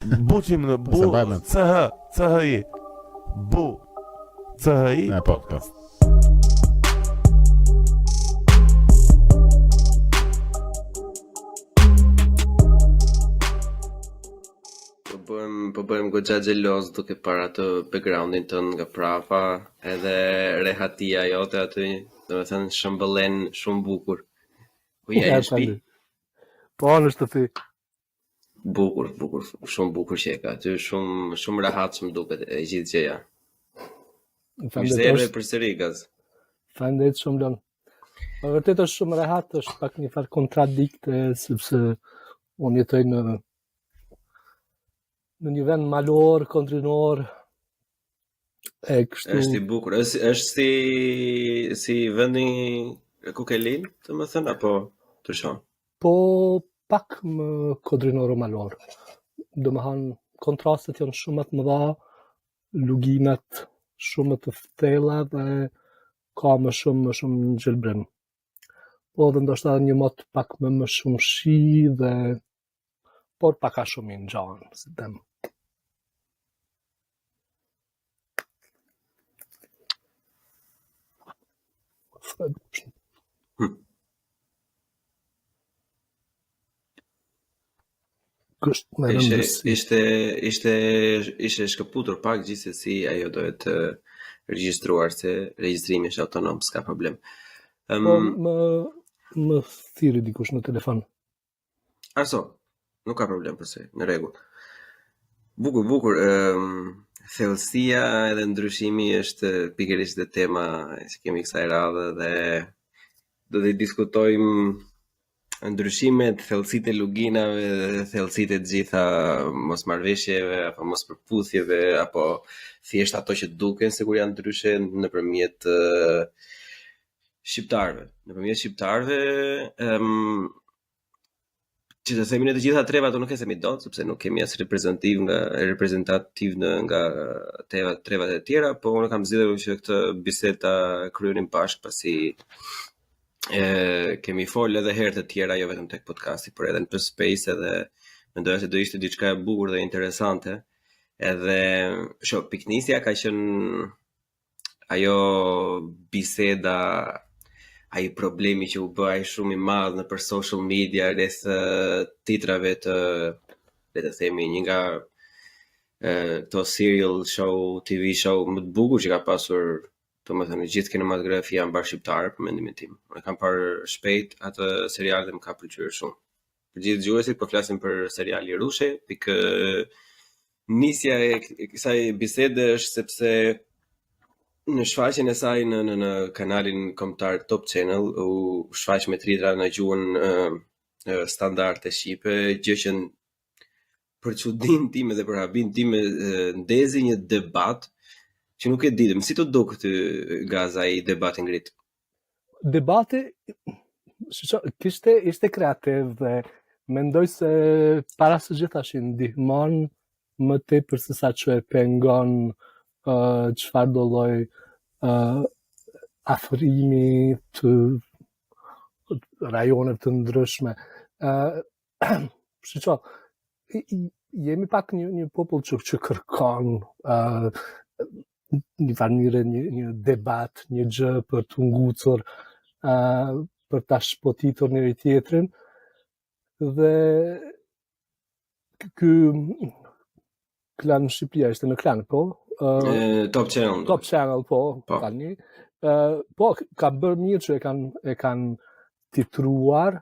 Buçi më bu CHI. Bu CHI. Po. Po bëjmë goxha xheloz duke para të backgroundin tënd nga prapa, edhe rehatia jote aty, domethënë shëmbëllen shumë bukur. Po ja në shtëpi. Po në shtëpi. Bukur, shumë bukur që e ka aty, shumë rahatshëm duket e gjithë gjëja. Mirë përsëri gaz. Faleminderit shumë Lon. Vërtet është shumë rehat, është pak një farë kontradikte sepse unë jetoj në një vend malor, kontrinor, e kështu... Është i bukur, është si vendi ku ke lind, të më thënë, apo të shonë? Po, pak më kontrinor o malor. Do më hanë, kontrastet janë shumë të mëdha, luginat shumë të thella dhe ka më shumë gjelbrim. Po, dhe ndoshta një mot pak më shumë shi dhe... por pak a shumë i në gjanë, si temë. Ishte shkëputur pak gjithsesi, ajo dohet të regjistruar se regjistrimi është autonom, s'ka problem. Po më thiri dikush në telefon. Arso, nuk ka problem përse, në rregull. Bukur, thellësia edhe ndryshimi është pikërisht dhe tema që kemi kësaj radhe dhe do të diskutojmë ndryshimet, thellësitë e luginave, thellësitë e gjitha mosmarrveshjeve apo mospërputhjeve apo thjesht ato që duken sikur janë ndryshe nëpërmjet shqiptarëve. Nëpërmjet shqiptarëve, që të themi në të gjitha trevat nuk e themi dot, sepse nuk kemi as reprezentativ nga trevat e tjera, po unë kam zgjedhur që këtë bisedë ta kryenim bashkë pasi kemi folë edhe herë të tjera, jo vetëm tek podcasti, por edhe në Space, edhe mendoja se do ishte diçka e bukur dhe interesante. Edhe piknisja ka qenë ajo biseda, ai problemi që u bë ai shumë i madh nëpër social media rreth titrave të, le të themi, një nga këto serial show, TV show më të bukur që ka pasur, domethënë gjithë kinematografia mbar shqiptare për mendimin tim. Unë kam parë shpejt atë serial dhe më ka pëlqyer shumë. Për gjithë dëgjuesit po flasim për seriali Rushe, pikë nisja e kësaj bisede është sepse në shfaqjen e saj në kanalin kombëtar Top Channel u shfaq me tritra në gjuhën standarde shqipe, gjë që për çudinë time dhe për habin time ndezi një debat që nuk e ditëm. Si të duk të gaza i debati ngrit? Debati ishte kreativ dhe mendoj se para së gjithash i ndihmon më tepër se sa që e pengon çfarë do lloj afrimi të rajone të ndryshme. Jemi pak një popull që kërkon një farë një debat, një gjë për të ngucur, për ta shpotitur njëri tjetrin, dhe ky klan në Shqipëria ishte në klan, po? Top Channel. Top Channel, po. Tani. Po, ka bërë mirë që e kanë titruar,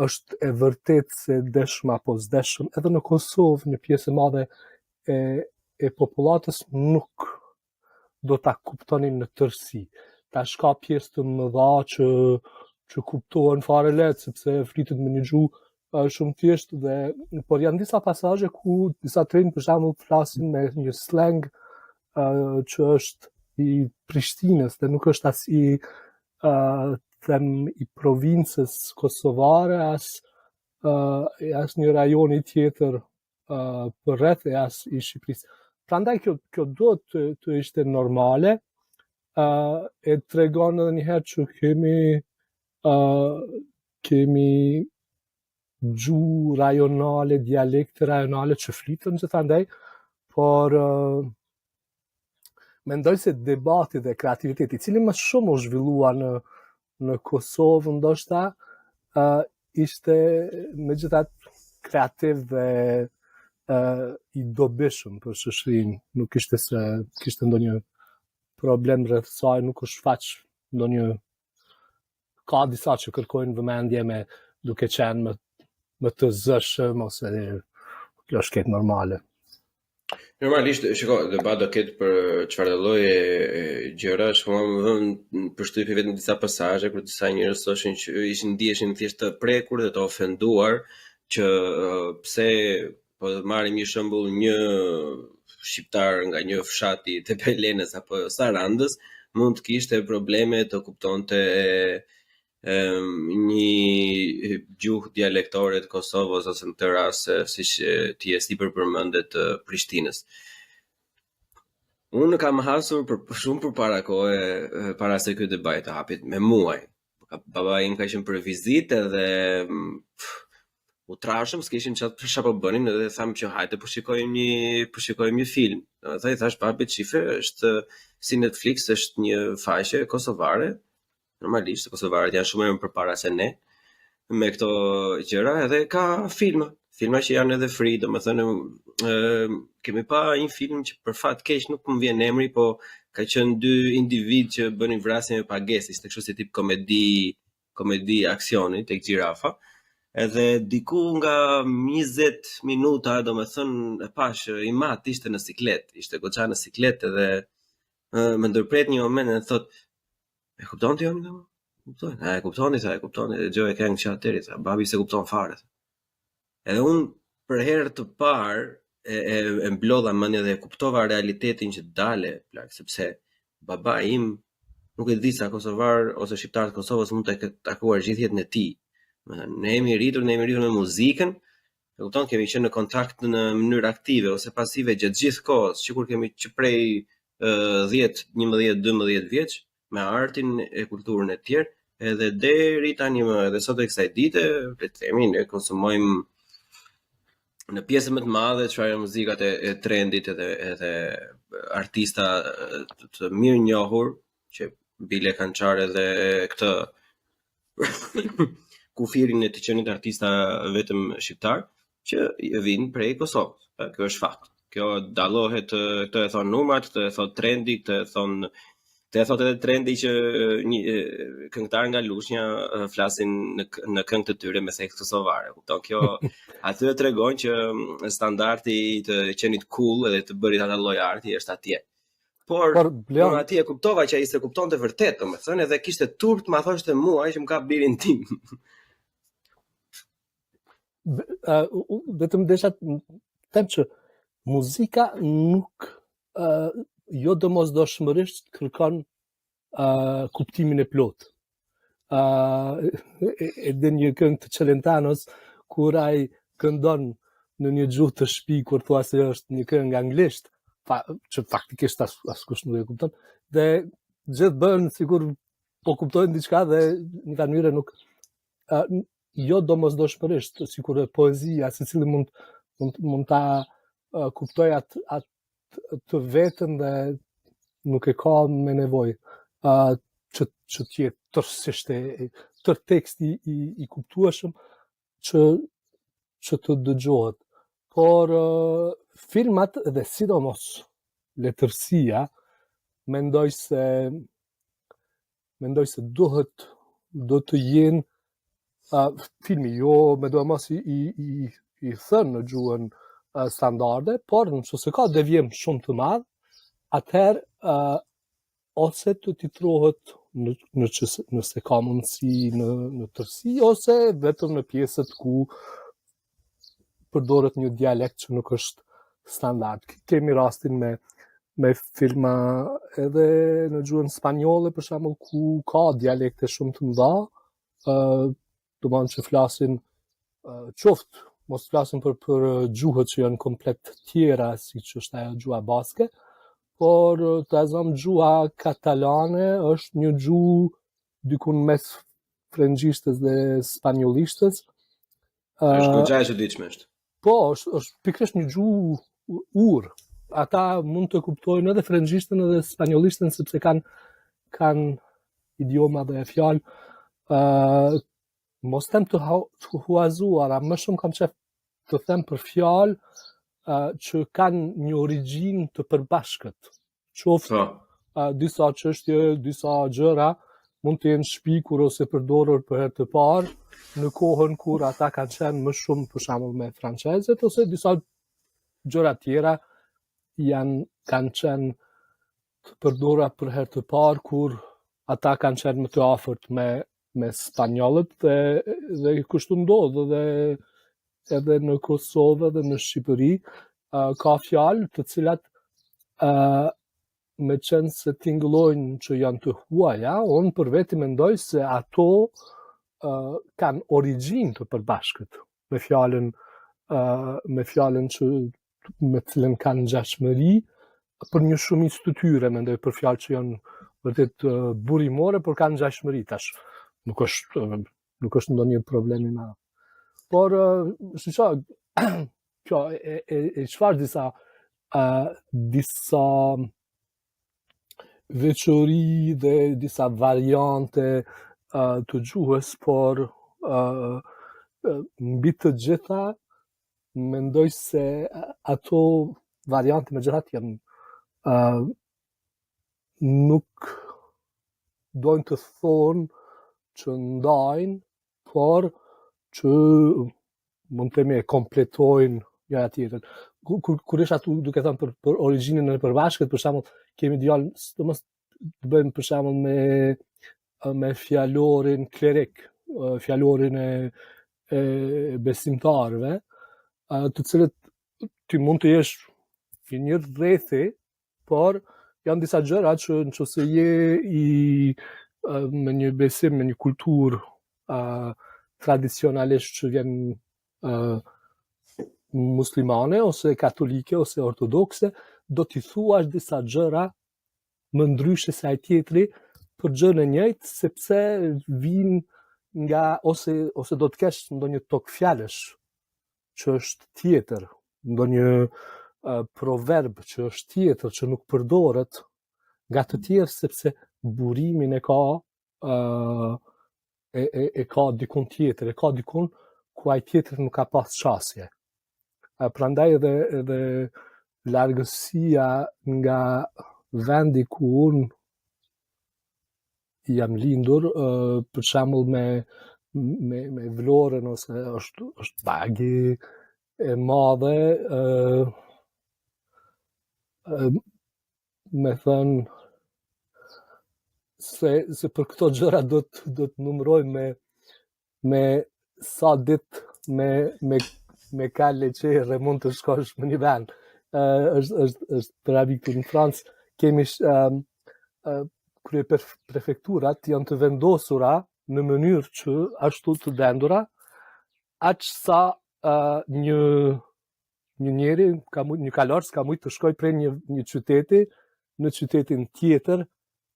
është e vërtet se dëshmë apo s'dëshmë, edhe në Kosovë një pjesë e madhe e popullatës nuk do ta kuptonin në tërësi. Tash ka pjesë të mëdha që kuptohen fare lehtë sepse flitet me një gjuhë shumë thjesht, por janë disa pasazhe ku disa trinj për shembull flasin me një slang që është i Prishtinës dhe nuk është as i provincës kosovare, as një rajoni tjetër përreth e as i Shqipërisë. Prandaj kjo duhet të ishte normale, e tregon edhe një herë që kemi gjuhë rajonale, dialekte rajonale që flitën gjithandaj, por mendoj se debati dhe kreativiteti, cili më shumë u zhvillua në Kosovë, ndoshta ishte megjithatë kreativ dhe i dobishëm për shoqërinë, nuk ishte se kishte ndonjë problem rreth saj, nuk është faq ndonjë, ka disa që kërkojnë vëmendje me duke qenë më të zëshëm ose kjo është ketë normale. Normalisht, shiko, debat do ketë për çfarë lloje gjërash, po më vën përshtypje vetëm disa pasazhe kur disa njerëz thoshin që ndiheshin thjesht të prekur dhe të ofenduar që pse po marrim një shembull një shqiptar nga një fshati të Pelenës apo Sarandës mund të kishte probleme të kuptonte një gjuhë dialektore të Kosovës ose në këtë rast siç ti e sipër përmendet Prishtinës. Unë kam hasur shumë përpara kohë para se ky debat të hapet me muaj. Baba im ka qenë për vizitë dhe u trashëm, s'kishim çfarë po bënin edhe tham që hajde po shikojmë një film. I thash babit shife, është si Netflix, është një faqe kosovare. Normalisht kosovarët janë shumë më përpara se ne me këto gjëra edhe ka filma që janë edhe free, domethënë kemi pa një film që për fat keq nuk më vjen emri, po ka qenë dy individ që bënin vrasje me pagesë, ishte kështu si tip komedi aksioni tek Gjirafa. Edhe diku nga 20 minuta, domethënë e pash i mat ishte në siklet, ishte goxha në siklet edhe më ndërpret një moment dhe thot e kupton ti omin? Kuptoj. E kuptoni, gjë e kanë që atëri, babi se kupton fare. Edhe unë për herë të parë e mblodha mendjen dhe e kuptova realitetin që dale plak, sepse baba im nuk e di sa kosovar ose shqiptar të Kosovës mund të takuar gjithë jetën e tij. Ne jemi rritur me muzikën, e kupton, kemi qenë në kontakt në mënyrë aktive ose pasive gjatë gjithë kohës, sikur kemi që prej 10, 11, 12 vjeç me artin e kulturën e tjerë, edhe deri tani edhe sot e kësaj dite, le të themi, ne konsumojmë në pjesë më të madhe çfarë muzikat e trendit edhe artista të mirë njohur që bile kanë çarë edhe këtë kufirin e të qenit artista vetëm shqiptar që vinë prej Kosovës. Kjo është fakt. Kjo dallohet, këtë e thon numrat, këtë e thot trendi, këtë e thot edhe trendi që një këngëtar nga Lushnja flasin në këngë të tyre me seks kosovare. Kupton, kjo aty e tregon që standardi të qenit cool edhe të bërit atë lloj arti është atje. Por unë atje e kuptova që ai se kuptonte vërtet, domethënë edhe kishte turp të ma thoshte mua që më ka birin tim. Vetëm desha them që muzika nuk jo domosdoshmërisht kërkon kuptimin e plot. Edhe një këngë të Celentanos kur ai këndon në një gjuhë të shpikur, thua se është një këngë anglisht, që faktikisht askush nuk e kupton, dhe gjithë bën sikur po kuptojnë diçka dhe në një mënyrë nuk jo domosdoshmërisht, sikur poezia, secili mund ta kuptoj atë të vetën dhe nuk e ka me nevojë që të jetë tërësisht tër teksti i kuptueshëm që të dëgjohet. Por filmat dhe sidomos letërsia mendoj se do të jenë filmi jo me do mos i thënë në gjuhën standarde, por nëse ka devijim shumë të madh, atëherë ose të titrohet nëse ka mundësi në tërësi, ose vetëm në pjesët ku përdoret një dialekt që nuk është standard. Kemi rastin me filma edhe në gjuhën spanjolle, për shembull, ku ka dialekte shumë të mëdha, domethënë që flasin qoftë mos flasim për gjuhët që janë komplet tjera, si që është ajo gjuha baske, por të azam gjuha katalane është një gjuhë dykun mes frëngjishtës dhe spanjollishtës, Është goxha e çuditshme është. Po, është pikërisht një gjuhë urë. Ata mund të kuptojnë edhe frëngjishtën edhe spanjollishten sepse kanë idioma dhe fjalë mos them të huazuara, më shumë kam qef të them për fjalë që kanë një origjinë të përbashkët. Qoftë disa çështje, disa gjëra mund të jenë shpikur ose përdorur për herë të parë në kohën kur ata kanë qenë më shumë për shembull me francezët, ose disa gjëra tjera kanë qenë të përdorura për herë të parë kur ata kanë qenë më të afërt me spanjollët dhe kështu ndodh edhe në Kosovë dhe në Shqipëri ka fjalë të cilat me qenë se tingëllojnë që janë të huaja, unë për veti mendoj se ato kanë origjinë të përbashkët me fjalën që me cilën kanë ngjashmëri për një shumicë të tyre, mendoj për fjalë që janë vërtet burimore, por kanë ngjashmëri tash. Nuk është ndonjë problem i madh. Por kjo e çfarë disa veçori dhe disa variante të gjuhës, por mbi të gjitha mendoj se ato variante megjithatë janë nuk dojnë të thonë që ndajnë, por që mund të me kompletojnë njëra tjetrën. Kur isha tu duke thënë për origjinën e përbashkët, për shembull, kemi djalë, sidomos të bëjmë për shembull me fjalorin klerik, fjalorin e besimtarëve, të cilët ti mund të jesh i një rrethi, por janë disa gjëra që nëse je me një besim, me një kulturë tradicionalisht që vjen muslimane ose katolike ose ortodokse, do t'i thuash disa gjëra më ndryshe se ai tjetri për gjën e njëjtë, sepse vijnë nga ose do të kesh ndonjë tokë fjalësh që është tjetër, ndonjë proverb që është tjetër, që nuk përdoret nga të tjerë, sepse burimin e ka dikun tjetër, e ka dikun ku ai tjetër nuk ka pas qasje. Prandaj edhe largësia nga vendi ku unë jam lindur, për shembull me Vlorën, ose është bagi e madhe, me thënë se për këto gjëra do të numëroj me sa ditë me kale qerë mund të shkosh në një vend. Është për abitur në Francë, kemi krye prefekturat janë të vendosura në mënyrë që ashtu të dendura, aq sa një njeri, një kalor s'ka mujt të shkoj prej një qyteti në qytetin tjetër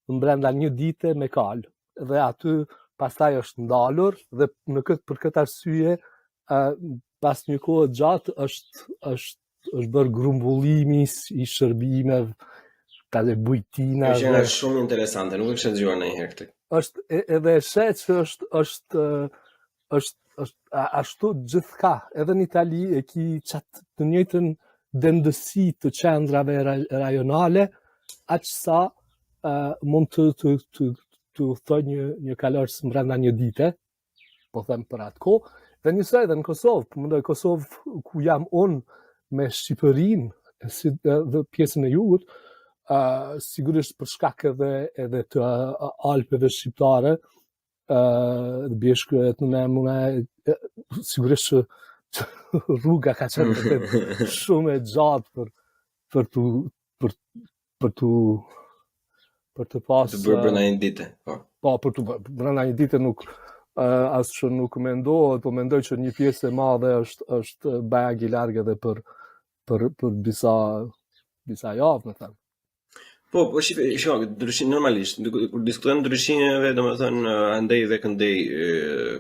brenda një dite me kalë. Dhe aty pastaj është ndalur dhe për këtë arsye pas një kohë gjatë është bërë grumbullimi i shërbimeve, ka dhe bujtina. Është gjëra shumë interesante, nuk e kisha dëgjuar ndonjëherë këtë. Është edhe shet që është ashtu gjithka. Edhe në Itali e ki qatë të njëjtën dendësi të qendrave rajonale, aq sa mund të thoj një kalorës brenda një dite, po them për atë kohë. Dhe njësoj edhe në Kosovë, mendoj Kosovë ku jam unë me Shqipërinë dhe pjesën e jugut, sigurisht për shkak edhe të Alpeve shqiptare, bjeshkët në mune, sigurisht që rruga ka qenë shumë e gjatë për të pas... Të bërë brenda një dite. Po, për të bërë brenda një dite nuk... asë që nuk mendohet, po mendoj që një pjesë e madhe është bag i largë edhe për disa javë, me thënë. Po, ndryshim normalisht, kur diskutojmë ndryshimeve, domethënë andej dhe këndej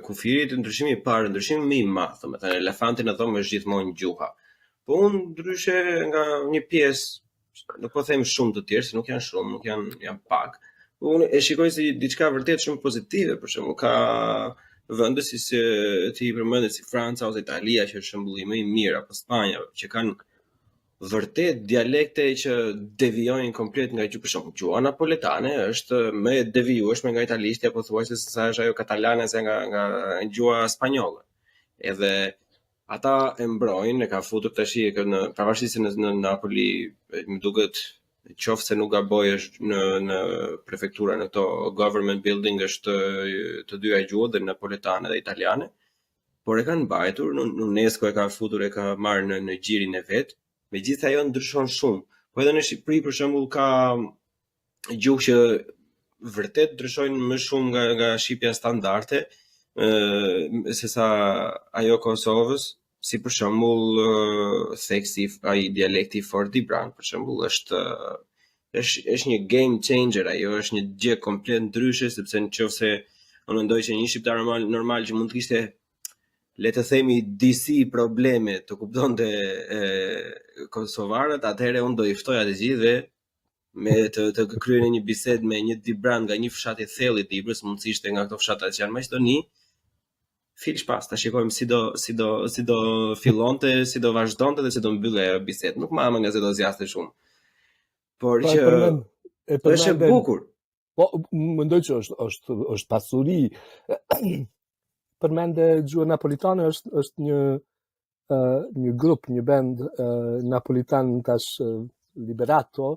kufirit, ndryshimi I parë, ndryshimi më I madh, domethënë elefanti në dhomë është gjithmonë gjuha. Po unë ndryshe nga një pjesë, nuk po them shumë të tjerë, se nuk janë shumë, nuk janë pak. Po unë e shikoj si diçka vërtet shumë pozitive, për shembull, ka vende si ti përmendet si Franca ose Italia, që është shembulli më I mirë, apo Spanja, që kanë vërtet dialekte që devijojnë komplet nga gjuhë. Për shembull, gjuha napoletane është më e devijueshme nga italishtja, apo thuajse se sa është ajo katalane se nga gjuha spanjolle. Edhe ata e mbrojnë, e ka futur tash në pavarësisht se në Napoli më duket qoftë se nuk gaboj është në prefektura në këto government building është të dyja gjuhët, dhe napoletane dhe italiane, por e kanë mbajtur, në UNESCO e ka futur, e ka marrë në gjirin e vet. Megjithëse ajo ndryshon shumë. Po edhe në Shqipëri për shembull ka gjuhë që vërtet ndryshojnë më shumë nga shqipja standarde se sa ajo Kosovës, si për shembull theksi ai dialekti Fort-Dibran për shembull është një game changer, ajo është një gjë komplet ndryshe, sepse nëse unë mendoj që një shqiptar normal që mund të kishte, le të themi, disi probleme të kuptonte kosovarët, atëherë unë do I ftoja të gjithë dhe me të kryen një bisedë me një Dibran nga një fshat I thellë I Dibrës, mundësisht nga këto fshata që janë në Maqedoni. Fil shpas, ta shikojmë si do fillonte, si do vazhdonte dhe si do mbyllej ajo bisedë. Nuk më nga se do zgjaste shumë. Por që është e bukur. Po, mendoj që është pasuri. Përmende gjuha napolitane është një grup, një band napolitan tash Liberato,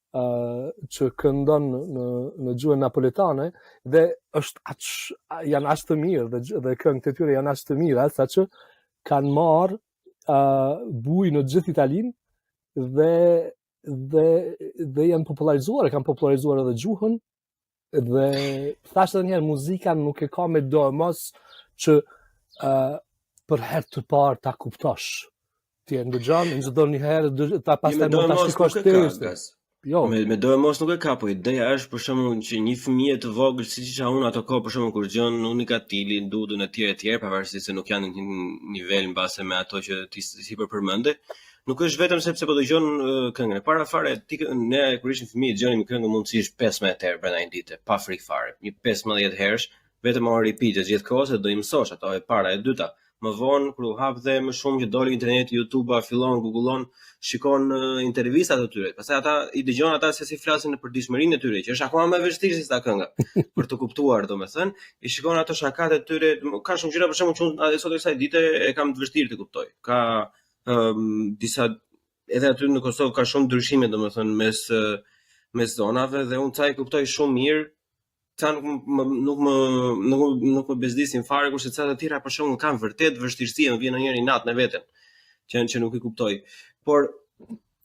që këndon në gjuhën napoletane dhe janë aq të mirë dhe këngët e tyre janë aq të mira saqë kanë marrë bujë në gjithë Italinë dhe janë popularizuar, kanë popularizuar edhe gjuhën dhe thashë edhe njerë muzika nuk e ka me do mos që për herë të parë ta kuptosh. Ti e ndëgjon, çdo një herë ta pastaj mund ta shikosh tekstin. Jo. Me do e mos nuk e ka, po ideja është për shembull që një fëmijë të vogël siç isha unë ato kohë, për shembull kur gjon Unikatili, Dudun e tjerë, pavarësisht se nuk janë në një nivel mbase me ato që ti përmende, nuk është vetëm sepse po dëgjon këngën. Para fare ne kur ishim fëmijë dëgjonim këngën mundësisht 15 herë brenda një dite, pa frikë fare. Një 15 herësh, vetëm on repeat gjithë kohës do I mësosh ato e para e dyta. Më vonë kur u hap dhe më shumë që doli internet, YouTube, fillon Google-on, shikon intervistat të tyre. Pastaj ata I dëgjon ata se si flasin në përditshmërinë e tyre, që është akoma më vështirë se sa kënga. Për të kuptuar, domethënë, I shikon ato shakat e tyre, ka shumë gjëra për shembull që unë sot kësaj dite e kam të vështirë të kuptoj. Ka disa edhe aty në Kosovë ka shumë ndryshime domethënë mes zonave dhe unë ca I kuptoj shumë mirë. Ca nuk më bezdisin fare, kurse ca të tjera për shembull kanë vërtet vështirësi, më vjen ndonjëherë I natë në veten, që nuk I kuptoj. Por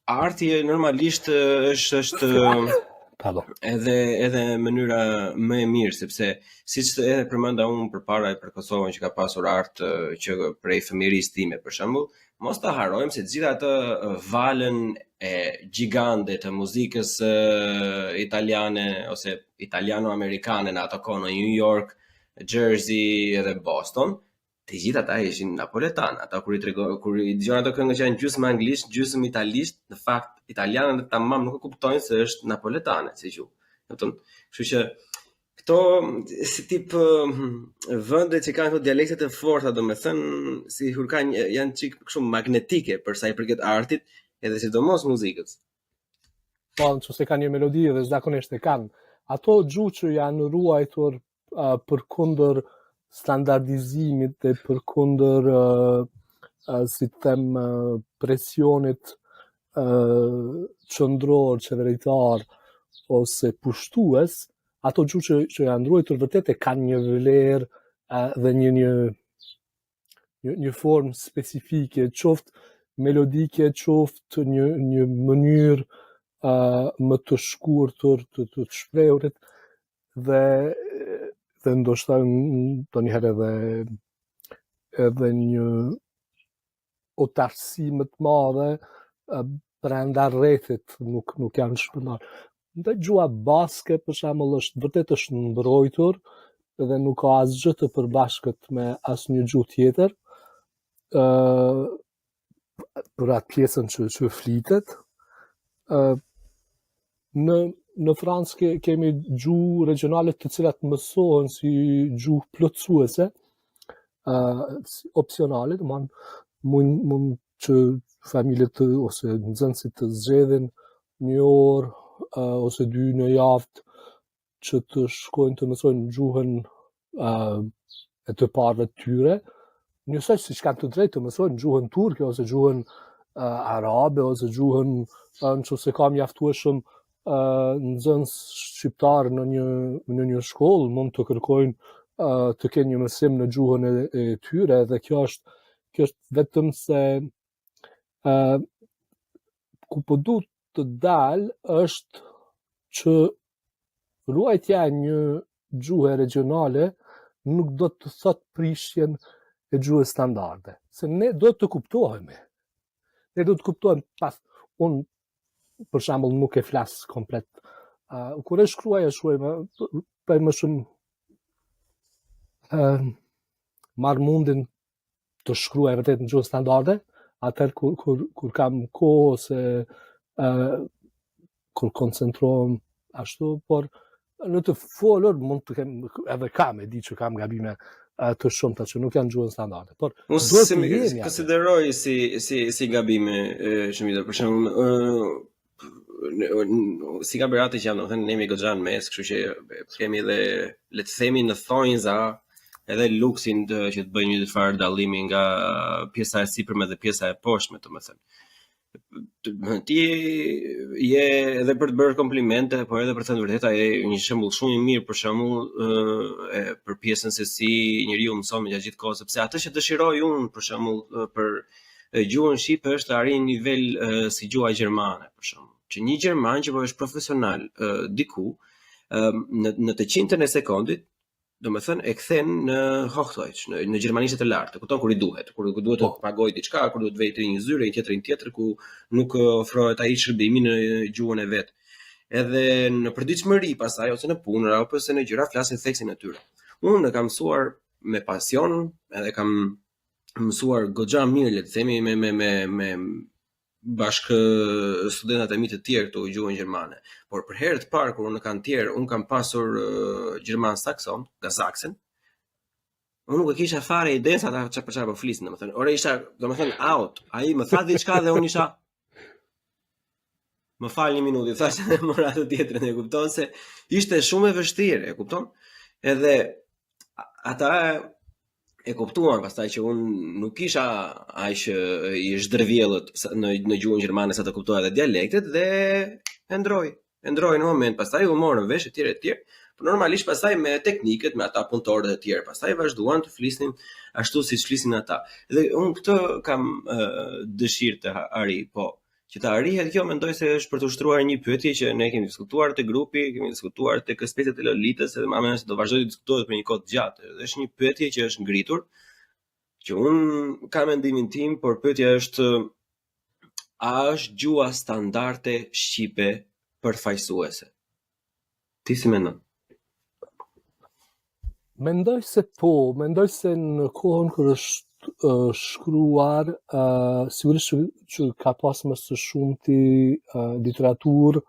arti normalisht është edhe mënyra më e mirë, sepse siç edhe përmenda unë përpara për Kosovën që ka pasur art që prej fëmijërisë time për shembull, mos ta harrojmë se gjithë atë valën e gjigande të muzikës italiane ose italiano-amerikane në ato kohë në New York, Jersey edhe Boston, të gjithë ata ishin napoletan. Ata kur I dëgjon ato këngë që janë gjysmë anglisht, gjysmë italisht, në fakt italianët tamam nuk e kuptojnë se është napoletane si gjuhë. Kështu që këto si tip vende që kanë këto dialekte të forta, domethënë si kur janë çik kështu magnetike për sa I përket artit, edhe sidomos muzikës. Po, nëse kanë një melodi dhe zakonisht e kanë. Ato gjuhë që janë ruajtur përkundër standardizimit dhe përkundër si them presionit qendror, qeveritar ose pushtues, ato gjuhë që janë ruajtur vërtet e kanë një vlerë dhe një formë specifike, qoftë melodike, qoftë një mënyrë më të shkurtër të shprehurit dhe ndoshta ndonjëherë edhe një otarësi më të madhe brenda rrethit nuk janë shpërndar. ndaj gjua baske për shembull vërtet është mbrojtur dhe nuk ka asgjë të përbashkët me asnjë gjuhë tjetër. Për atë pjesën që flitet. Në Francë kemi gjuhë regionale të cilat mësohen si gjuhë plotësuese, opsionale, mund që familjet ose nxënësit të zgjedhin një orë ose 2 në javë që të shkojnë të mësojnë gjuhën e të parëve të tyre, njësoj si që kanë të drejtë të mësojnë gjuhën turke ose gjuhën arabe ose gjuhën nëse ka mjaftueshëm nxënës shqiptar në një shkollë mund të kërkojnë të kenë një mësim në gjuhën e tyre dhe kjo është vetëm se ku po du të dalë është që ruajtja e një gjuhë regionale nuk do të thot prishjen e gjuhës standarde. Se ne do të kuptohemi. Ne do të kuptohemi unë për shembull nuk e flas komplet. Kur e shkruaj për më shumë marr mundin të shkruaj vërtet në gjuhë standarde, atëherë kur kam kohë ose kur koncentrohem ashtu, por në të folur mund të kem edhe kam e di që kam gabime të shumta që nuk janë gjuhën standarde. Por unë konsideroj si gabime shumita, për shembull si gaberati që janë, ne jemi goxha në mes, kështu që kemi edhe le të themi në thonjza edhe luksin që të bëjmë një farë dallimi nga pjesa e sipërme dhe pjesa e poshtme, domethënë. Ti je edhe për të bërë komplimente, por edhe për të thënë vërtet, je një shembull shumë i mirë për shembull për pjesën se si njeriu mëson me gjatë gjithë kohës, sepse atë që dëshiroj unë për shembull për gjuhën shqipe është të arrijë një nivel si gjuha gjermane, për shembull. Që një gjerman që po është profesional diku në të qindën e sekondit, domethënë e kthen në Hochdeutsch, në gjermanisht të lartë, kupton kur i duhet, kur duhet të pagoj diçka, kur duhet vejtë një zyrë, një tjetër ku nuk ofrohet ai shërbimi në gjuhën e vet. Edhe në përditshmëri pastaj ose në punë apo ose në gjëra flasin theksin e tyre. Unë e kam mësuar me pasion, edhe kam mësuar goxha mirë, le të themi me bashkë studentat e mi të tjerë këtu gjuhën gjermane. Por për herë të parë kur unë kam pasur gjerman sakson, nga Saksen, unë nuk e kisha fare ide se ata çfarë po flisin, domethënë. Ora isha, domethënë out. Ai më tha diçka dhe unë isha më fal një minutë, thashë mora të tjetrën, e kupton se ishte shumë e vështirë, e kupton? Edhe ata e kuptuan pastaj që unë nuk isha aq i zhdërvjellët në gjuhën gjermane sa të kuptoja edhe dialektet dhe e ndroi në moment, pastaj u morën vesh etj. Por normalisht pastaj me teknikët, me ata punëtorët e tjerë, pastaj vazhduan të flisnin ashtu siç flisnin ata. Dhe unë këtë kam dëshirë të arrij, po që të arrihet kjo mendoj se është për të ushtruar një pyetje që ne kemi diskutuar te grupi, kemi diskutuar tek specat e Lolitës, edhe më amen se do vazhdoj të diskutohet për një kohë të gjatë. Dhe është një pyetje që është ngritur, që unë kam mendimin tim, por pyetja është a është gjuha standarde shqipe përfaqësuese? Ti si mendon? Mendoj se në kohën kur është shkruar, sigurisht që ka pas më së shumti literaturë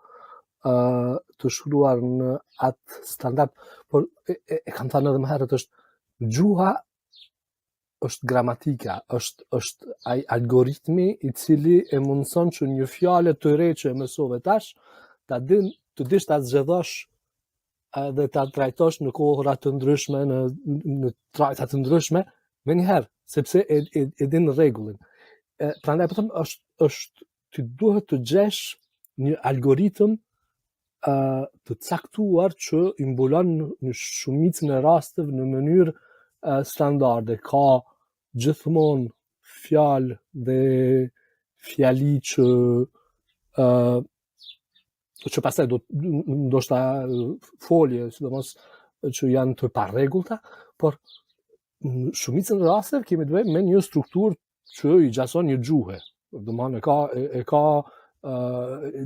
të shkruar në atë standard, por e kam thënë edhe më herët, është gjuha është gramatika, është ai algoritmi i cili e mundson që një fjalë të re që e mësove tash të dish ta zgjedhosh dhe ta trajtosh në kohëra të ndryshme, në trajta të ndryshme, me njëherë, sepse e din rregullin. Prandaj po them është ti duhet të gjesh një algoritëm të caktuar që i mbulon në shumicën e rasteve në mënyrë standarde. Ka gjithmonë fjalë dhe fjali që pastaj do ndoshta folje, sidomos që janë të parregullta, por në shumicën e rasteve kemi të bëjmë me një strukturë që i gjason një gjuhe. Domethënë e ka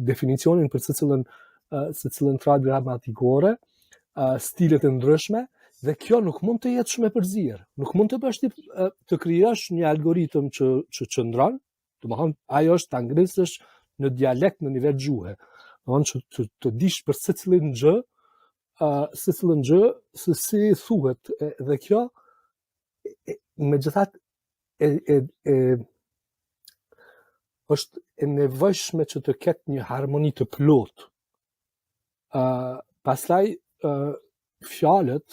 definicionin për secilën secilën trajt gramatikore, stilet e ndryshme, dhe kjo nuk mund të jetë shumë e përzierë. Nuk mund të bësh të krijosh një algoritëm që qëndron, domethënë ajo është ta ngrisësh në dialekt në nivel gjuhe. Domethënë që të dish për secilën gjë, se si thuhet, dhe kjo megjithatë është e nevojshme që të ketë një harmoni të plotë. Pastaj fjalët,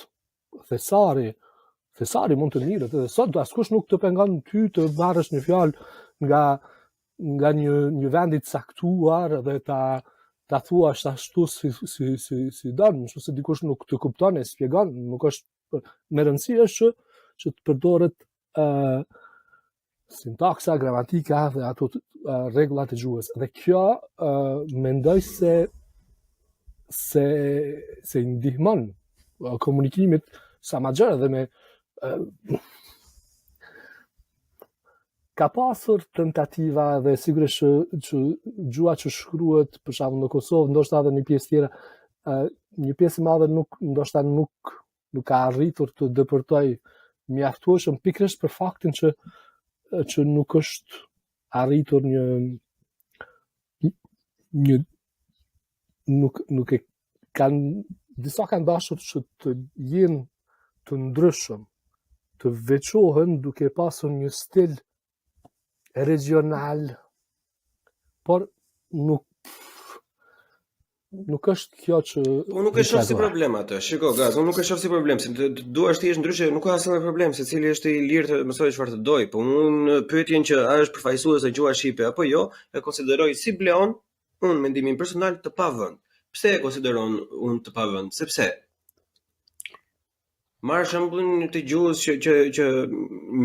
thesari mund të mirët, edhe sot askush nuk të pengon ty të marrësh një fjalë nga një vend i caktuar dhe ta thuash ashtu si don, nëse dikush nuk të kupton e shpjegon, nuk është me rëndësi është që të përdoret sintaksa, gramatika dhe ato rregullat e gjuhës. Dhe kjo mendoj se i ndihmon komunikimit sa më gjerë dhe me ka pasur tentativa dhe sigurisht që gjua që shkruhet për shembull në Kosovë, ndoshta edhe një pjesë tjera, një pjesë e madhe nuk ka arritur të depërtoj mjaftueshëm pikërisht për faktin që nuk është arritur nuk e disa kanë dashur që të jenë të ndryshëm, të veçohen duke pasur një stil regional, por nuk është kjo që unë nuk e shoh si problem atë. Shiko, Gaz, unë nuk e shoh si problem, se duash ti është ndryshe, nuk ka asnjë problem, secili është i lirë të mësojë çfarë të doj, po unë pyetjen që a është përfaqësuese gjuha shqipe apo jo, e konsideroj si bleon unë mendimin personal të pavend. Pse e konsideron unë të pavend? Sepse marr shembullin të gjuhës që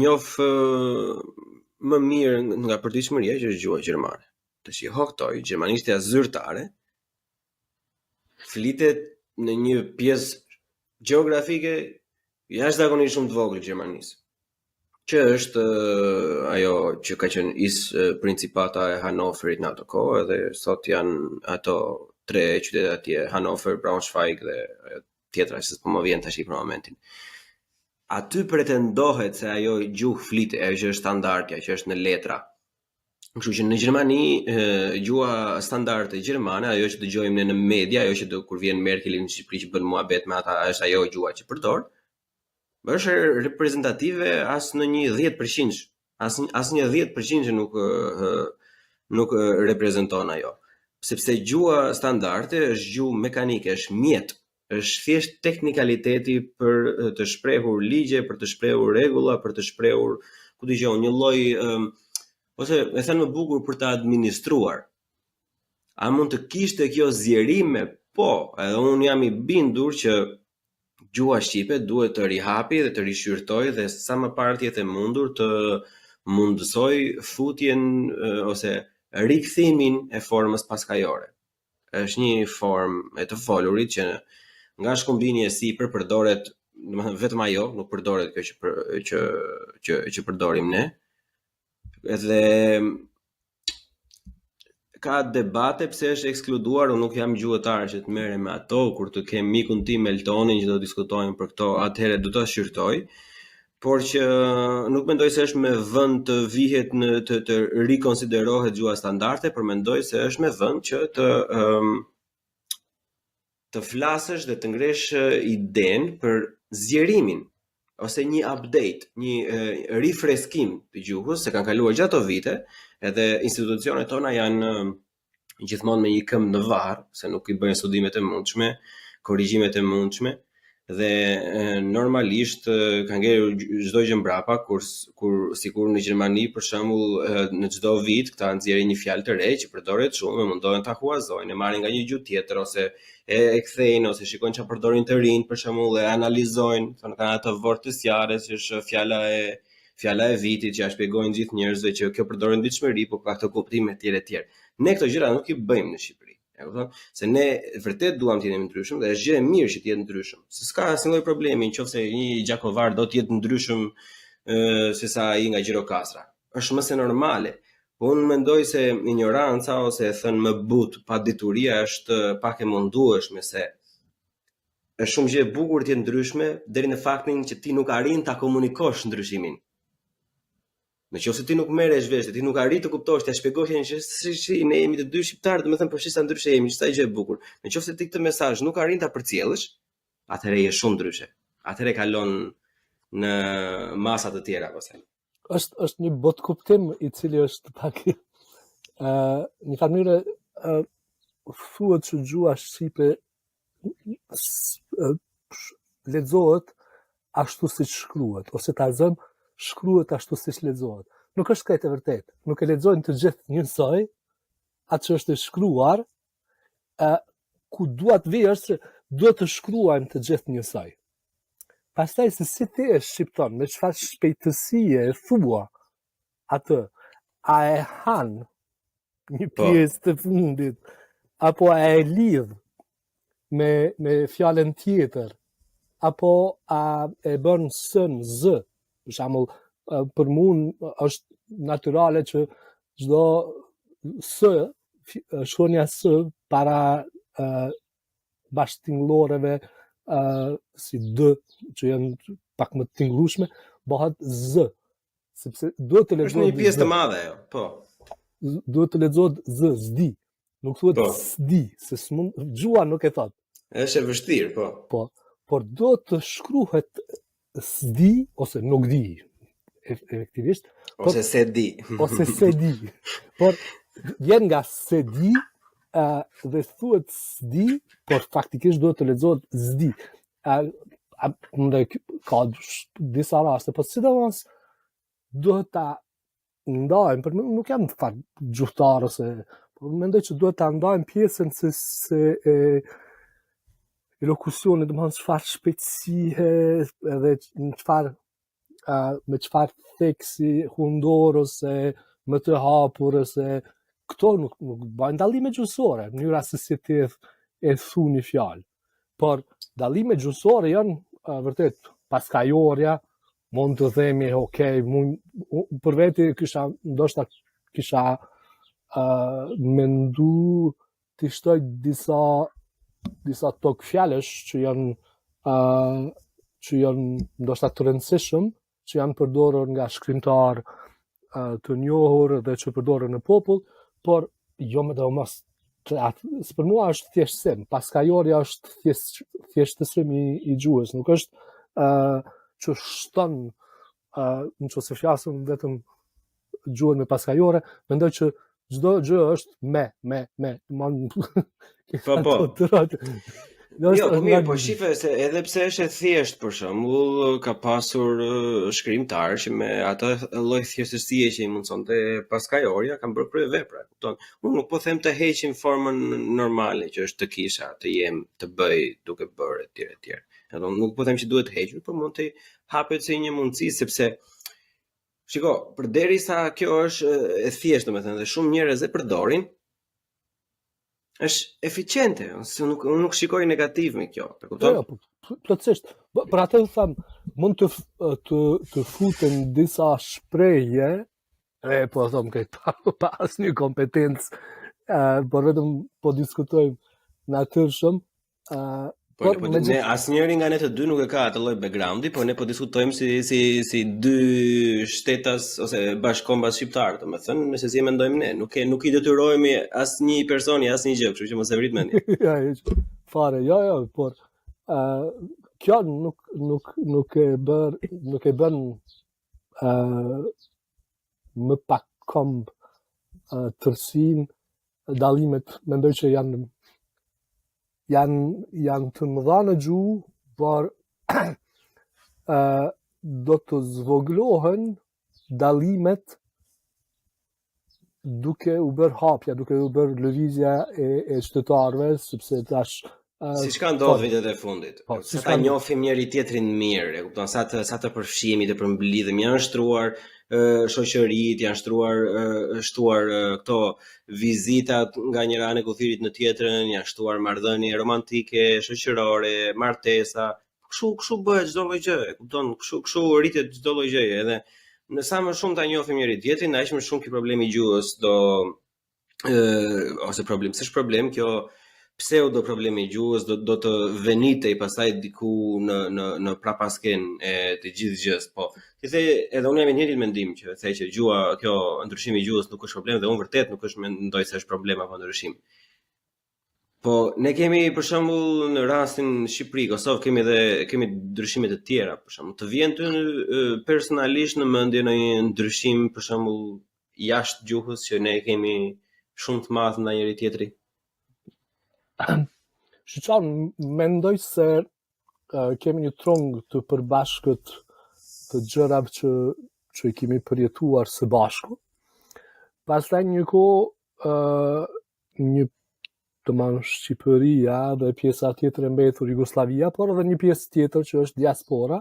njoh më mirë nga përditshmëria, që është gjuha gjermane. Tash i hoktoj gjermanistja zyrtare flitet në një pjesë gjeografike jashtëzakonisht shumë të vogël Gjermanisë, që është ajo që ka qenë principata e Hanoverit në ato kohë, dhe sot janë ato 3 qytete atje, Hanover, Braunschweig dhe tjetra që s'po më vjen tash për momentin. Aty pretendohet se ajo gjuhë flitet, ajo që është standardja, që është në letra. Kështu që në Gjermani gjuha standarde gjermane, ajo që dëgjojmë ne në media, ajo që kur vjen Merkeli në Shqipëri që bën muhabet me ata, është ajo gjuha që përdor, është reprezentative as në një 10%, as një 10% që nuk reprezenton ajo. Sepse gjuha standarde është gjuhë mekanike, është mjet, është thjesht teknikaliteti për të shprehur ligje, për të shprehur rregulla, për të shprehur, ku dëgjon, një lloj ose e thënë më bukur për të administruar. A mund të kishte kjo zjerime? Po, edhe unë jam i bindur që gjuha shqipe duhet të rihapi dhe të rishyrtoj dhe sa më parë të jetë e mundur të mundësoj futjen ose rikthimin e formës paskajore. Është një formë e të folurit që nga shkumbini e sipër përdoret, domethënë vetëm ajo, nuk përdoret kjo që përdorim ne. Edhe ka debate pse është ekskluduar, unë nuk jam gjuhëtar që të merrem me ato, kur të kem mikun tim Eltonin që do të diskutojmë për këto, atëherë do ta shqyrtoj, por që nuk mendoj se është me vend të vihet në të rikonsiderohet gjuha standarde, por mendoj se është me vend që të flasësh dhe të ngresh idenë për zgjerimin ose një update, një rifreskim të gjuhës, se kanë kaluar gjato vite, edhe institucionet tona janë gjithmonë me një këmbë në varr, se nuk i bëjnë studimet e mundshme, korrigjimet e mundshme, dhe normalisht kanë ngjerë çdo gjë mbrapa, sikur në Gjermani për shembull në çdo vit këta nxjerrin një fjalë të re që përdoret shumë, mundohen ta huazojnë, e marrin nga një gjuhë tjetër ose e kthejnë ose shikojnë çfarë përdorin të rinj për shembull e analizojnë, thonë kanë atë vortësjarës që është fjala e vitit që ja shpjegojnë gjithë njerëzve që kjo përdoren ditëshmëri, por ka këtë kuptim etj etj. Ne këto gjëra nuk i bëjmë në Shqipëri. Se ne vërtet duam të jemi ndryshëm dhe është gjë e mirë që të jetë ndryshëm. Se s'ka asnjë lloj problemi nëse një gjakovar do të jetë ndryshëm se sa ai nga Gjirokastra. Është më se normale. Unë mendoj se ignoranca ose e thënë më but, padituria është pak e mundueshme se është shumë gjë e bukur të jetë ndryshme deri në faktin që ti nuk arrin ta komunikosh ndryshimin. Nëse ti nuk merresh vesh, ti nuk arrin të kuptosh, ta shpjegosh që si ne jemi të dy shqiptarë, domethënë po sa ndryshe jemi, çfarë gjë e bukur. Nëse ti këtë mesazh nuk arrin ta përcjellësh, atëherë je shumë ndryshe. Atëherë kalon në masa të tjera pastaj. Është një bot kuptim i cili është pak një farë mënyrë thuhet që gjua shqipe lexohet ashtu siç shkruhet, ose ta zëm shkruhet ashtu siç lexohet. Nuk është këtë e vërtet. Nuk e lexojnë të gjithë njësoj atë që është e shkruar, ku duat vi është se duhet të shkruajmë të gjithë njësoj. Pastaj se si ti e shqipton, me çfarë shpejtësie e thua atë, a e han një pjesë të fundit, apo a e lidh me fjalën tjetër, apo a e bën sën z, për shembull, për mua është natyrale që çdo shkronja s para bashkëtingëlloreve si d, që janë pak më të tingëllueshme, bëhet z, sepse duhet të lexohet. Është një pjesë të madhe ajo, po. Duhet të lexohet z, zdi. Nuk thuhet sdi, se gjua nuk e thot. Është e vështirë, po. Po, por do të shkruhet sdi ose nuk di, efektivisht. Ose se di. Ose se di. Por vjen nga se di dhe thuhet sdi, por faktikisht duhet të lexohet zdi. Ka disa raste, po sidomos duhet ta ndajmë, për nuk jam fakt gjuhtar ose mendoj që duhet ta ndajmë pjesën se elokucioni, domethënë çfarë shpejtësie edhe me çfarë theksi hundor ose më të hapur ose këto nuk bëjnë dallime gjuhësore, mënyra se si ti e thu një fjalë. Por dallime gjuhësore janë vërtet paskajorja, mund të themi, okay, për veti ndoshta kisha mendu të shtoj disa tokë fjalësh që janë ndoshta të rëndësishëm, që janë përdorur nga shkrimtar të njohur dhe që përdoren në popull, por jo më domos për mua është thjeshtësim. Paskajorja është thjeshtësim i gjuhës, nuk është që shton, nëse flasim vetëm gjuhën me paskajore, mendoj që çdo gjë është me. Po. Jo, po mirë, po shife se edhe pse është e thjesht, për shembull, ka pasur shkrimtarë që me atë lloj thjeshtësie që i mundsonte paskajorja kanë bërë kryevepra, kupton? Unë nuk po them të heqim formën normale që është të kisha, të jem, të bëj, duke bërë etj. Edhe nuk po them që duhet hequr, por mund të hapet si një mundësi, sepse shiko, përderisa kjo është e thjeshtë, domethënë, dhe shumë njerëz e përdorin, është eficiente, unë nuk shikoj negativ me kjo, e kupton? Jo, plotësisht. Për atë them, mund të futen disa shprehje, po them këtë pa asnjë kompetencë, por vetëm po diskutojmë natyrshëm. Por ne asnjëri nga ne të dy nuk e ka atë lloj backgroundi, por ne po diskutojmë si dy shtetas ose bashkombas shqiptar, domethënë, nëse si e mendojmë ne, nuk i detyrohemi asnjë personi, asnjë gjë, kështu që mos e vrit mendjen. Ja, fare, jo, por kjo nuk e bën më pak komb tërsin, dallimet, mendoj që janë të mëdha në gjuhë, por do të zvoglohen dallimet duke u bërë hapja, duke u bërë lëvizja e qytetarëve, sepse tash siç ka ndodhur vitet e fundit. Sa ta njohim njëri tjetrin mirë, e kupton, sa të përfshihemi, të përmblidhemi, janë shtruar shoqëritë, janë shtuar këto vizitat nga njëra anë e kuthirit në tjetrën, janë shtuar marrëdhënie romantike, shoqërore, martesa. Kështu bëhet çdo lloj gjë, e kupton? Kështu rritet çdo lloj gjëje, edhe në sa më shumë ta njohim njëri tjetrin, aq më shumë ky problemi i gjuhës do ose problem, s'është problem kjo pseudo problemi i gjuhës do të venitej pastaj diku në prapasken e të gjithë gjës, po. Ti the edhe unë jam i njëjtin mendim që thej që gjuha, kjo ndryshimi i gjuhës nuk është problem dhe unë vërtet nuk është mendoj se është problem apo ndryshim. Po ne kemi për shembull në rastin Shqipëri, Kosovë kemi ndryshime të tjera, për shembull, të vjen ty personalisht në mendje ndonjë ndryshim për shembull jashtë gjuhës që ne kemi shumë të madh ndaj njëri tjetri? Shqiptar, mendoj se kemi një trong të përbashkët të gjërave që i kemi përjetuar së bashku. Pastaj një kohë një domethënë Shqipëria dhe pjesa tjetër e mbetur Jugosllavia, por edhe një pjesë tjetër që është diaspora,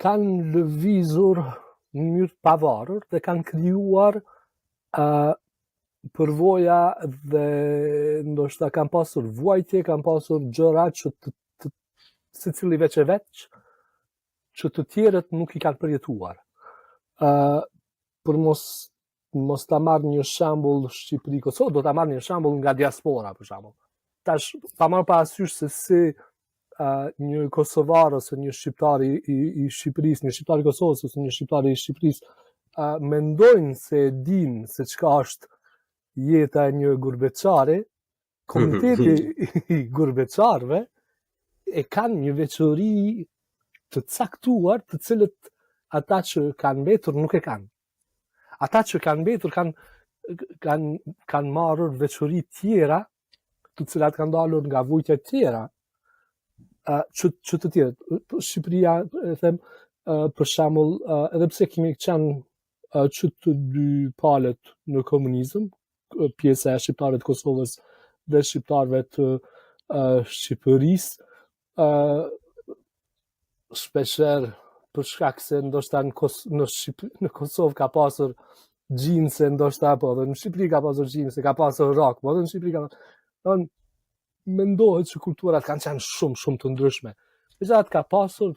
kanë lëvizur në mënyrë të pavarur dhe kanë krijuar përvoja dhe ndoshta kanë pasur vuajtje, kanë pasur gjëra që secili veç e veç që të tjerët nuk i kanë përjetuar. Për mos ta marr një shembull Shqipëri Kosovë, do ta marr një shembull nga diaspora për shembull. Tash ta marr parasysh se si një kosovar ose një shqiptar i Shqipërisë, një shqiptar i Kosovës ose një shqiptar i Shqipërisë mendojnë se e dinë se çka është jeta e një gurbeçari, komiteti i gurbeçarëve e kanë një veçori të caktuar, të cilët ata që kanë mbetur nuk e kanë. Ata që kanë mbetur kanë marrur veçori tjera, të cilat kanë dalur nga vujtja tjera, që të tjerët. Shqipëria, e them, për shembull, edhe pse kemi qenë që të dy palët në komunizëm, pjesa e shqiptarëve të Kosovës dhe shqiptarëve të Shqipërisë, shpeshherë për shkak se ndoshta në Kosovë ka pasur gjinse, ndoshta apo edhe në Shqipëri ka pasur gjinse, ka pasur rock, po edhe në Shqipëri ka pasur. Mendohet që kulturat kanë qenë shumë të ndryshme. Megjithatë ka pasur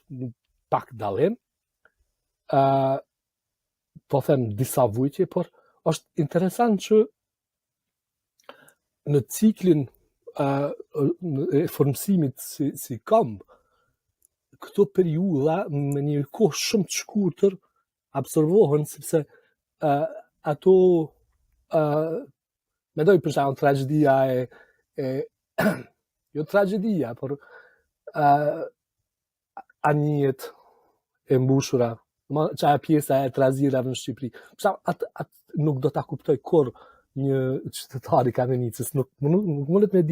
pak dallim, po them disa vujtje, por është interesant që në ciklin e formësimit si këmbë, këto periudha me një kohë shumë të shkurtër absorbohen, sepse ato mendoj për shembull tragjedia jo tragjedia, por anijet e mbushura, çaja pjesa e trazirave në Shqipëri. Për shembull, atë nuk do ta kuptoj kur një qytetar i Kamenicës, nuk mundet me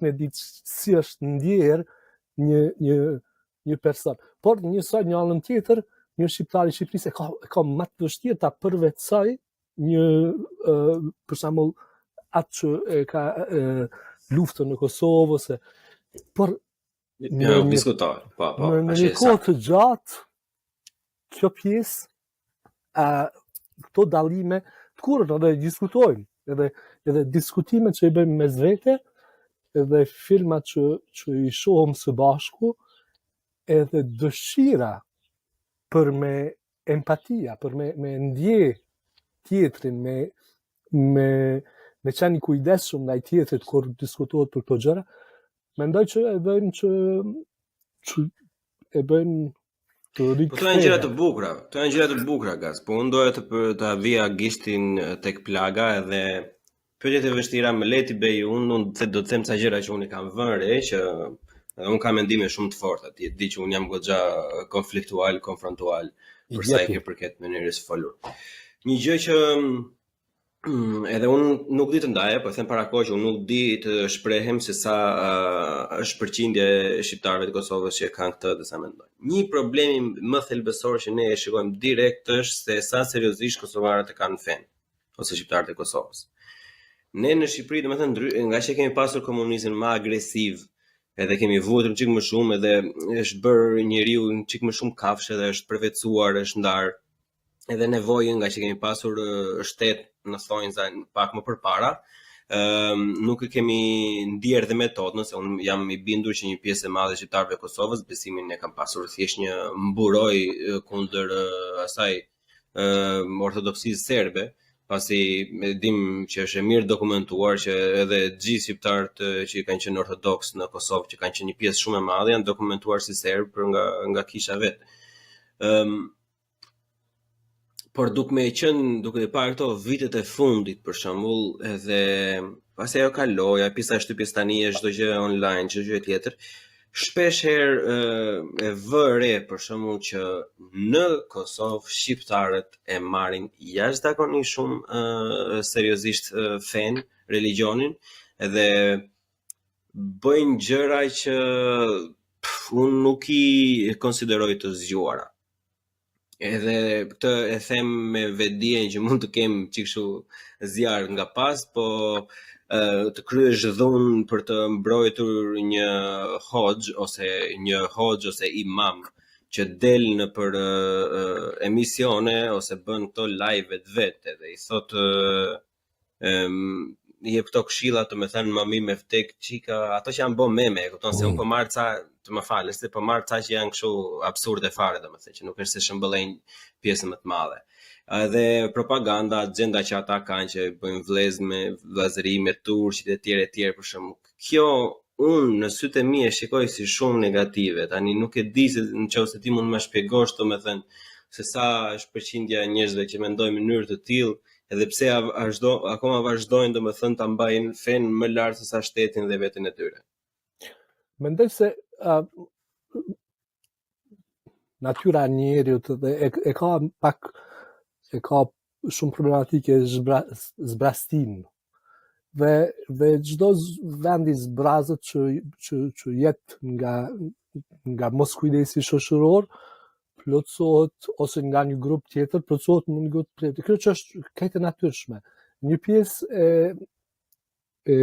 ditë si është ndjer një person. Por një anën tjetër, një shqiptar i Shqipërisë e ka më të vështirë ta përvetësoj një për shembull atë që e ka luftën në Kosovë ose por në një kohë të gjatë kjo pjesë këto dallime të kurrë edhe diskutojmë, edhe diskutimet që i bëjmë mes vete, edhe filmat që i shohim së bashku, edhe dëshira për me empatia, për me ndje tjetrin, me qenë i kujdesshëm ndaj tjetrit kur diskutohet për këto gjëra, mendoj që e bëjnë të rikthehen. Po to janë gjëra të bukura, Gaz. Po unë doja të vija gishtin tek plaga edhe pyetjet e vështira më le ti bëj unë do të them ca gjëra që unë kam vënë re që unë kam mendime shumë të forta. Ti di që unë jam goxha konfliktual, konfrontual për sa i përket mënyrës së folur. Një gjë që edhe unë nuk di të ndaja, po them para kohë që unë nuk di të shprehem se sa është përqindja e shqiptarëve të Kosovës që kanë këtë dhe sa mendojnë. Një problemi më thelbësor që ne e shikojmë direkt është se sa seriozisht kosovarët e kanë fen ose shqiptarët e Kosovës. Ne në Shqipëri, domethënë, nga që kemi pasur komunizmin më agresiv, edhe kemi vuajtur çik më shumë, edhe është bërë njeriu çik më shumë kafshë dhe është përvetësuar, është ndarë. Edhe nevojën nga që kemi pasur shtet në thonjza pak më përpara, nuk e kemi ndier dhe metodën, se unë jam i bindur që një pjesë e madhe e shqiptarëve të Kosovës besimin e kam pasur thjesht një mburoj kundër asaj ortodoksisë serbe, pasi e dim që është e mirë dokumentuar që edhe gjithë shqiptarët që kanë qenë ortodoks në Kosovë, që kanë qenë një pjesë shumë e madhe, janë dokumentuar si serbë nga kisha vet. Por duke e parë këto vitet e fundit për shembull, edhe pasi ajo kaloja, pjesa e shtypjes tani është çdo gjë online, çdo gjë tjetër, shpesh herë e vëre për shembull që në Kosovë shqiptarët e marrin jashtëzakonisht shumë seriozisht fen, religionin, edhe bëjnë gjëra që unë nuk i konsideroj të zgjuara. Edhe këtë e them me vetdijen që mund të kem çikshu zjarr nga pas, po të kryesh dhun për të mbrojtur një hoxh ose imam që del në për emisione ose bën këto live vetë edhe i thot i jep këto këshilla të më thënë mami me vdek çika, ato që janë bën meme, kupton se un po marr ca, të më falësh, se po marr ca që janë kështu absurde fare, domethënë që nuk është se shëmbëllejnë pjesën më të madhe. Edhe propaganda, agenda që ata kanë që bëjnë vëllazëri me turqit e tjerë për shembull. Kjo unë në sytë e mi e shikoj si shumë negative. Tani nuk e di se nëse ti mund më shpjegosh domethënë se sa është përqindja e njerëzve që mendojnë në mënyrë të tillë, edhe pse akoma vazhdojnë domethënë ta mbajnë fen më lart se sa shtetin dhe veten e tyre. Mendoj se natyra e njeriut e ka shumë problematike zbrastim. Dhe çdo vend i zbrazët që jetë nga mos kujdesi shoqëror, plotësohet ose nga një grup tjetër, plotësohet në një grup tjetër. Kjo që është këtë e natyrshme. Një pjesë e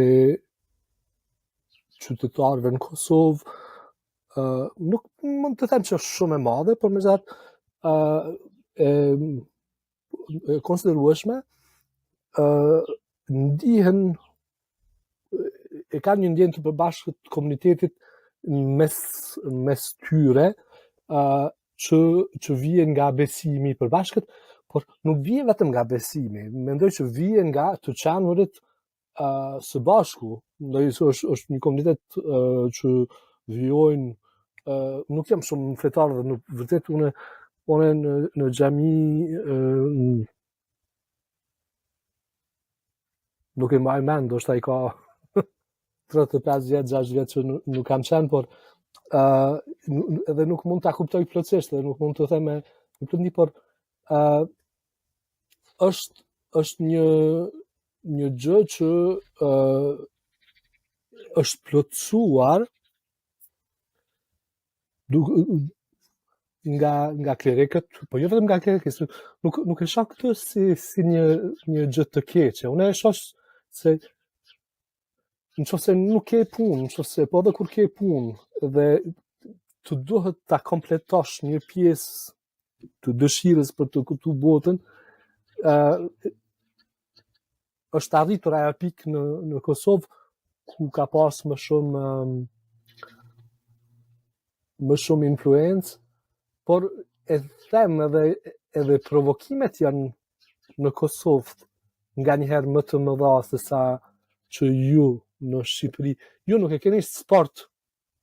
qytetarëve në Kosovë nuk mund të them që është shumë e madhe, por megjithatë e konsiderueshme, ndihen e kanë një ndjenjë të përbashkët të komunitetit mes tyre, që vijen nga besimi i përbashkët, por nuk vijen vetëm nga besimi. Mendoj që vijen nga të qenurit së bashku. Ndoj është një komunitet që vijojnë, nuk jam shumë fetar dhe nuk vërtet unë në xhami nuk e mbaj mend, ndoshta i ka 35 vjet, 6 vjet që nuk kam qenë, por edhe nuk mund ta kuptoj plotësisht, edhe nuk mund të them me plotësi, por është një gjë që është plotësuar nga klerikët, po jo vetëm nga klerikët, nuk e shoh këtë si një gjë të keqe. Unë e shoh se nëse nuk ke punë, nëse po edhe kur ke punë dhe të duhet ta kompletosh një pjesë të dëshirës për të kuptuar botën, është arritur ajo pikë në Kosovë ku ka pas më shumë influencë, por e them edhe provokimet janë në Kosovë nga njëherë më të mëdha se sa që ju në Shqipëri. Ju nuk e keni sport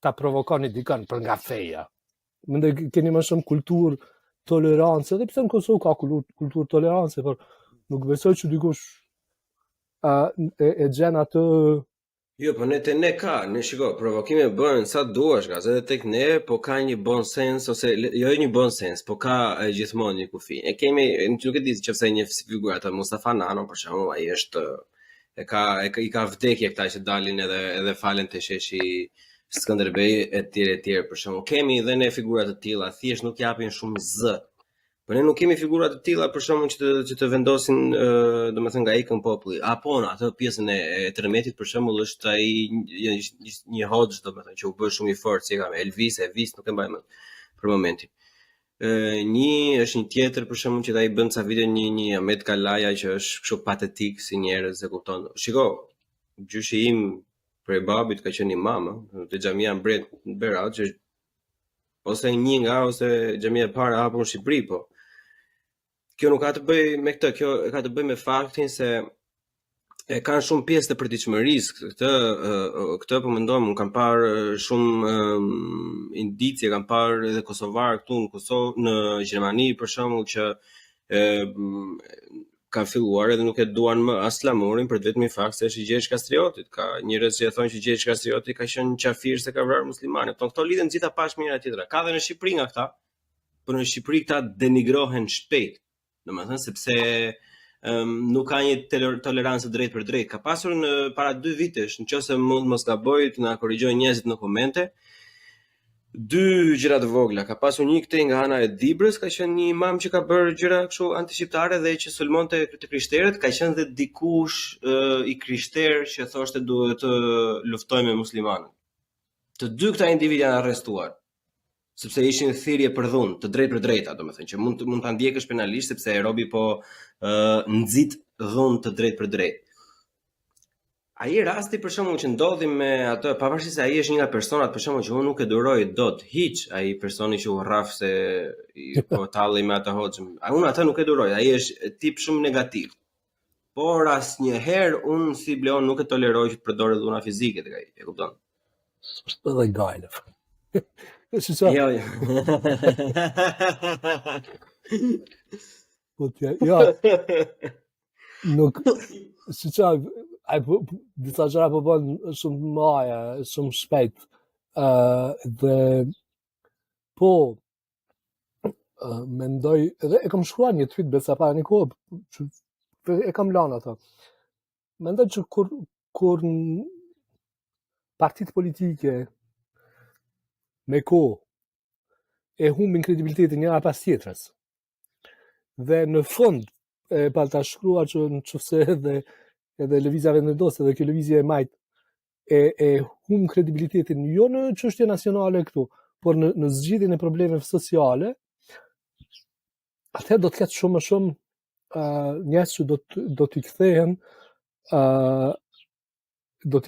ta provokoni dikën për nga feja. Mendoj keni më shumë kulturë tolerancë, edhe pse në Kosovë ka kulturë tolerancë, por nuk besoj që dikush e gjen atë. Jo, po ne shiko, provokime bëhen sa duash, gaz, edhe tek ne, po ka një bon sens, ose jo një bon sens, po ka gjithmonë një kufi. E kemi, nuk e di nëse një figurë atë Mustafa Nano, për shembull, ai është i ka vdekje këta që dalin edhe falen të sheshi Skënderbej e tjerë për shembull. Kemi edhe ne figura të tilla, thjesht nuk japin shumë zë. Po ne nuk kemi figura të tilla për shembull që të vendosin domethënë nga ikën populli. Apo në atë pjesën e tërmetit për shembull është ai një hoxh domethënë që u bë shumë i fortë, si ka Elvis, nuk e mbaj mend për momentin. Është një tjetër për shembull që ai bën ca video një Ahmet Kalaja që është kështu patetik si njerëz, e kupton. Shiko, gjyshi im prej babit ka qenë imam, te xhamia Mbret në Berat, që ose një nga ose xhamia e parë hapur në Shqipëri, po kjo nuk ka të bëj me këtë, kjo ka të bëj me faktin se e kanë shumë pjesë të përditshmërisë. Këtë po mendoj, unë kam parë shumë indicie, kam parë edhe kosovar këtu në Kosovë, në Gjermani për shembull, që kanë filluar edhe nuk e duan më as flamurin për vetëm fakt se është i Gjergj Kastriotit. Ka njerëz që thonë që Gjergj Kastrioti ka qenë qafir se ka vrarë muslimanë. Këto lidhen gjitha pas njëra tjetra. Ka dhe në Shqipëri nga këta, por në Shqipëri këta denigrohen shpejt. Domethënë sepse nuk ka një tolerancë drejt për drejt. Ka pasur në para 2 vitesh, nëse mund mos gaboj, të na korrigjojnë njerëzit në komente, 2 gjëra të vogla. Ka pasur një këtej nga ana e Dibrës, ka qenë një imam që ka bërë gjëra kështu antishqiptare dhe që sulmonte të krishterët, ka qenë dhe dikush i krishter që thoshte duhet të luftojmë me muslimanët. Të dy këta individ janë arrestuar, sepse ishin thirrje për dhunë, të drejtë për drejta, domethënë që mund ta ndjekësh penalisht sepse e robi po nxit dhunë të drejtë për drejtë. Ai rasti për shembull që ndodhi me atë, pavarësisht se ai është një nga personat për shembull që unë nuk e duroj dot hiç, ai personi që u rraf se po talli me atë hoxhën. Unë atë nuk e duroj, ai është tip shumë negativ. Por asnjëherë unë si Bleon nuk e toleroj që të përdorë dhuna fizike tek ai, e kupton? Është edhe gajlë. Jo. Ja. Nuk si çaj, ai disa gjëra po bën shumë maja, shumë shpejt. Dhe po mendoj, edhe e kam shkruar një tweet besa para një kohë, që e kam lënë atë. Mendoj që kur partitë politike me kohë e humbin kredibilitetin njëra pas tjetrës. Dhe në fund e pa ta shkruar që nëse edhe lëvizja vendosë, edhe kjo lëvizje e majt e humb kredibilitetin jo në çështje nacionale këtu, por në zgjidhjen e problemeve sociale, atëherë do të ketë shumë më shumë njerëz që do t'i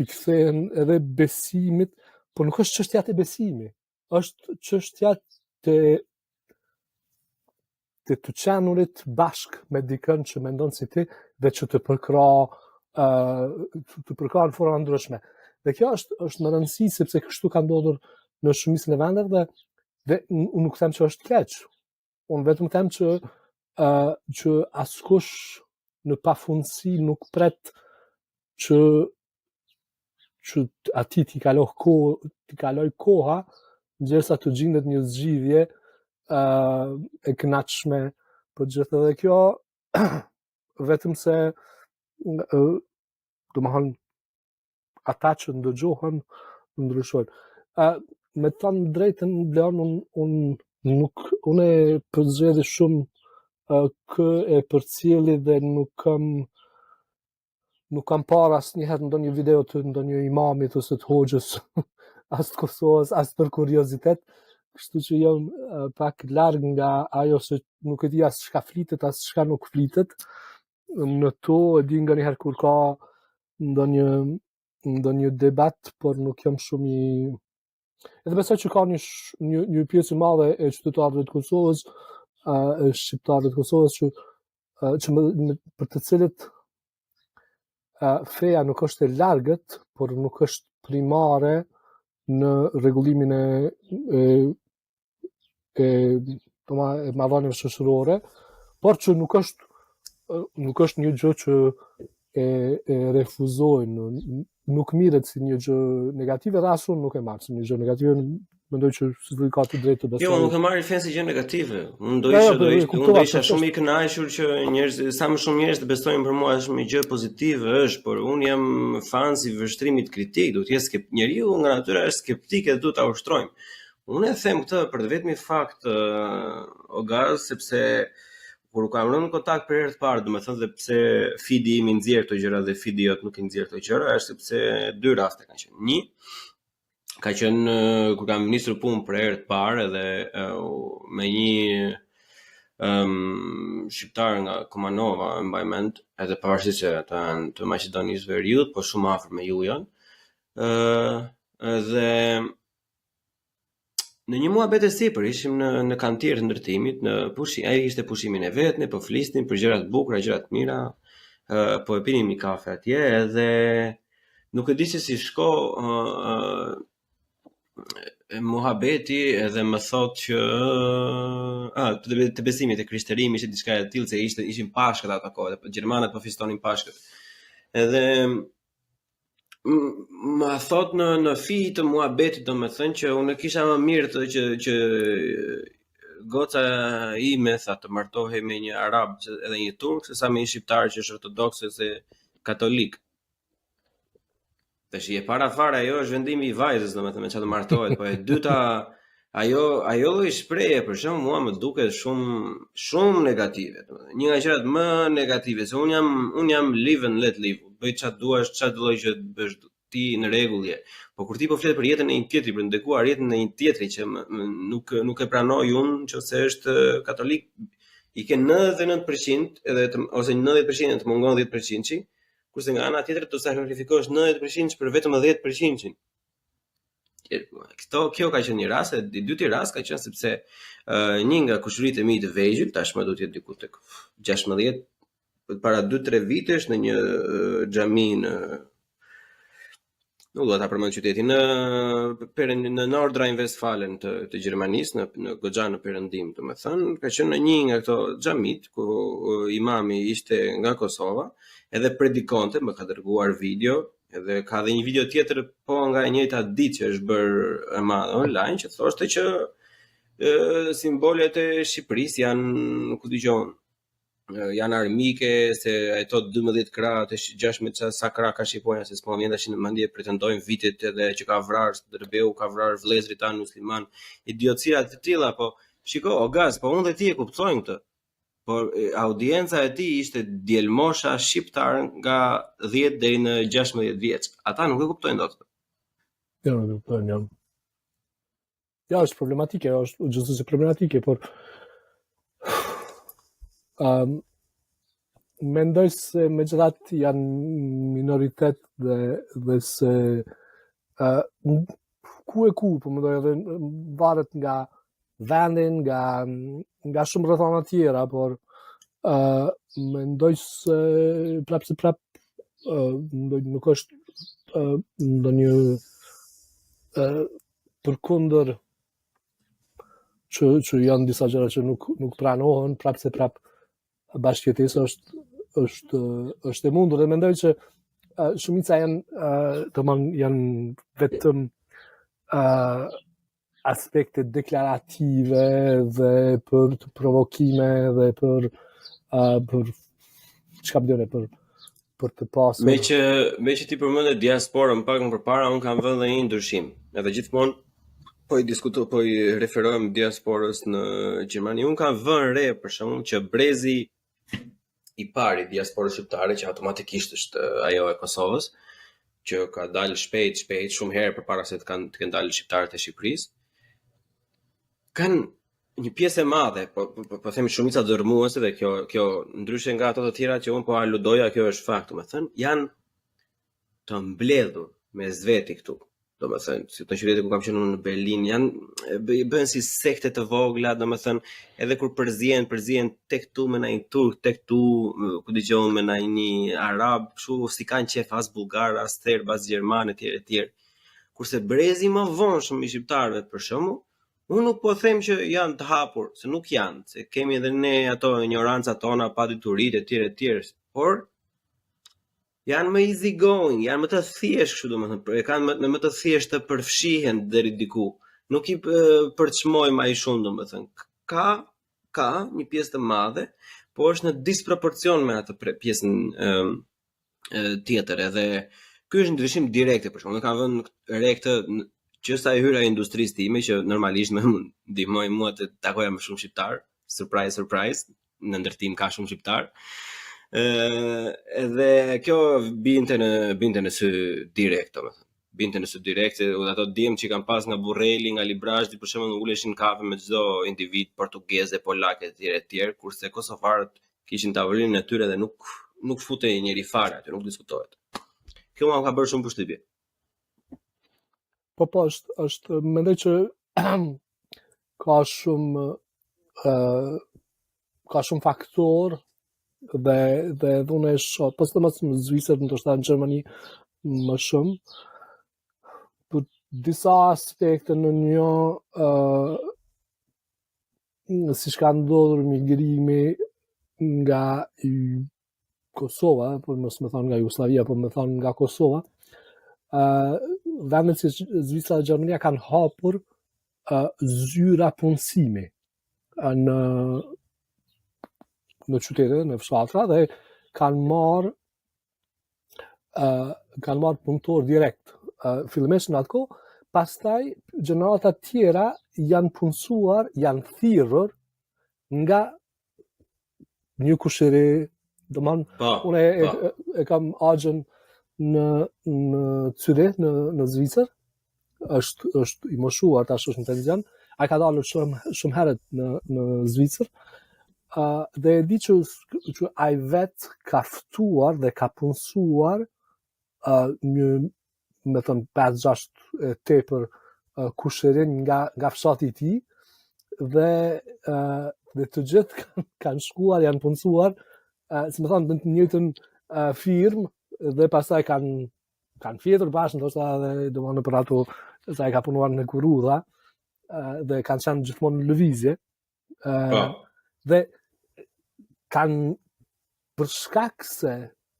kthehen edhe besimit, por nuk është çështja e besimit, është çështja të qenurit bashk me dikën që mendon si ti dhe që të përkra në forma ndryshme. Dhe kjo është më rëndësi sepse kështu ka ndodhur në shumicën e vendeve dhe unë nuk them që është keq. Unë vetëm them që askush në pafundësi nuk pret që ati t'i kaloj koha ndërsa të gjendet një zgjidhje e kënaqshme për gjithë. Dhe kjo vetëm se domethënë ata që ndëgjohen ndryshojnë. Me të thënë drejtën, Bleon, unë e përzgjedh shumë kë e përcjelli dhe nuk kam parë asnjëherë ndonjë video të ndonjë imamit ose të hoxhës as të Kosovës, as për kuriozitet, kështu që jam pak larg nga ajo se nuk e di as çka flitet, as çka nuk flitet. Në to e di nganjëherë kur ka ndonjë debat, por nuk jam shumë i... Edhe besoj që ka një pjesë e madhe e qytetarëve të Kosovës, e shqiptarëve të Kosovës që për të cilët feja nuk është e largët, por nuk është primare në rregullimin e marrëdhënieve shoqërore, por që nuk është një gjë që e refuzojnë, nuk mirret si një gjë negative, dhe as unë nuk e marr si një gjë negative. Mendoj që s'do ka të drejtë të besoj. Jo, nuk e marr fen si gjë negative. Unë do isha shumë i kënaqur që sa më shumë njerëz të besojnë për mua është një gjë pozitive, por unë jam fan si vështrimit kritik, do të jetë njeriu nga natyra është skeptik dhe duhet ta ushtrojmë. Unë e them këtë për vetëm fakt Ogaz, sepse kur u kam rënë në kontakt për herë të parë, domethënë dhe pse feedi im i nxjerr këto gjëra dhe feedi jot nuk i nxjerr këto gjëra, është sepse 2 raste kanë qenë. Një ka qenë kur kam nisur punë për herë të parë edhe me një shqiptar nga Kumanova, mbaj mend, edhe pavarësisht se ata janë të Maqedonisë Veriut, po shumë afër me ju janë. Dhe në një muhabet e sipër ishim në kantier të ndërtimit, në pushim, ai ishte pushimin e vet, ne po flisnim për gjëra të bukura, gjëra të mira, po e pinim një kafe atje edhe nuk e di se si shko muhabeti edhe më thot që të besimit e krishterimi ishte diçka e tillë se ishin pashkët ato kohë, gjermanët po festonin pashkët. Edhe më thot në fi të muhabetit, domethënë që unë kisha më mirë që goca ime tha të martohej me një arab edhe një turk sesa me një shqiptar që është ortodoks ose katolik. Tash e para fare ajo është vendimi i vajzës, domethënë me çfarë të martohet, po e dyta ajo lloj shprehje për shembull mua më duket shumë negative, domethënë një nga gjërat më negative se un jam live and let live, bëj çfarë duash, çfarë lloj që bësh ti në rregull je. Po kur ti po flet për jetën e një tjetri, për ndekuar jetën e një tjetri që nuk e pranoj unë nëse është katolik, i ke 99% ose 90% të mungon 10%, kurse nga ana tjetër të sakrifikosh 90% për vetëm 10%. Kjo ka qenë një rast, i dyti rast ka qenë sepse një nga kushëritë e mi të vegjël, tashmë do të jetë diku tek 16, para 2-3 vitesh në një xhami nuk do ta përmend qytetin, në Nord Rhine-Westfalen të Gjermanisë, në goxha në perëndim, domethënë, ka qenë në një nga këto xhamit ku imami ishte nga Kosova, edhe predikonte, më ka dërguar video, edhe ka dhe një video tjetër po nga e njëjta ditë që është bërë online, që thoshte që simbolet e Shqipërisë janë, ku dëgjon, janë armike, se ato 12 krah, 16 sa krah ka Shqiponia, se s'po vjen tash në mendje pretendojnë vitet edhe që ka vrarë Dërbeu, ka vrarë vëllezrit tanë musliman, idiotësia të tilla, po shiko, o gaz, po unë dhe ti e kuptojmë këtë. Por audienca e tij ishte djelmosha shqiptar nga 10 deri në 16 vjeç. Ata nuk e kuptojnë dot. Jo, nuk e kuptojnë, jo. Ja, është problematike, është gjithsesi problematike, por mendoj se megjithatë janë minoritet dhe se ku, po mendoj edhe varet nga vendin, nga shumë rrethana tjera, por mendoj se prap nuk është ndonjë përkundër që janë disa gjëra që nuk pranohen, prap bashkëjetesa është e mundur, dhe mendoj që shumica janë vetëm aspekte deklarative dhe për të provokime dhe për çka bëre për të pasur. Me që ti përmendë diasporën pak më përpara, unë kam vënë një ndryshim. Edhe gjithmonë po i referohem diasporës në Gjermani. Unë kam vënë re për shembull që brezi i parë i diasporës shqiptare, që automatikisht është ajo e Kosovës, që ka dalë shpejt shumë herë përpara se të kenë dalë shqiptarët e Shqipërisë, kanë një pjesë e madhe, po themi shumica dërmuese, dhe kjo ndryshe nga ato të tjera që unë po aludoja, kjo është fakt, domethënë, janë të mbledhur me zveti këtu. Domethënë, si të qytete ku kam qenë në Berlin, bëhen si sekte të vogla, domethënë, edhe kur përzihen tek tu me ndonjë turk, tek tu ku dëgjon me ndonjë arab, kështu si kanë qef as bullgar, as serb, as gjerman etj. Kurse brezi më vonshëm i shqiptarëve për shembull, unë nuk po them që janë të hapur, se nuk janë, se kemi edhe ne ato ignoranca tona, padituritë etj, por janë më easy going, janë më të thjeshtë kështu domethënë, kanë më të thjeshtë të përfshihen deri diku. Nuk i përçmoj më shumë domethënë. Ka një pjesë të madhe, po është në disproporcion me atë pjesën tjetër, edhe ky është ndryshim direkt për shkak. Unë kam vënë re këtë që sa e hyra industrisë time, që normalisht më ndihmoi mua të takoja më shumë shqiptar, surprise, në ndërtim ka shumë shqiptar. Edhe kjo binte në sy direkt, domethënë. binte në studio direkte, ato djem që kanë pas nga Burrelli, nga Librazhdi, për shembull uleshin kafe me çdo individ portugez e polak etj, kurse kosovarët kishin tavolinën e tyre dhe nuk futej njëri fare aty, nuk diskutohet. Kjo më ka bërë shumë përshtypje. Po, është mendoj që ka shumë faktor dhe unë e shoh, po sidomos në Zvicër, ndoshta në Gjermani më shumë, për disa aspekte në një siç ka ndodhur migrimi nga Kosova, por mos më thonë nga Jugoslavia, por më thonë nga Kosova, vendet si Zvicra dhe Gjermania kanë hapur zyra punësimi në qytete, në fshatra, dhe kanë marrë punëtor direkt. Fillimisht në atë kohë, pastaj gjenerata tjera janë punësuar, janë thirrur nga një kushëri, unë e kam agjen në Zürich, në Zvicër, është i moshuar, tash është në televizion, ai ka dalur shumë herët në Zvicër, dhe e di që ai vet ka ftuar dhe ka punësuar një, me thënë 5-6 tepër kushërin nga fshati i tij, dhe të gjithë kanë shkuar, janë punësuar, si më thonë, në të njëjtën firmë, dhe pastaj kanë fjetur bashkë, ndoshta edhe domethënë për ato se ai ka punuar në Kurudha, dhe kanë qenë gjithmonë në lëvizje, dhe kanë, për shkak se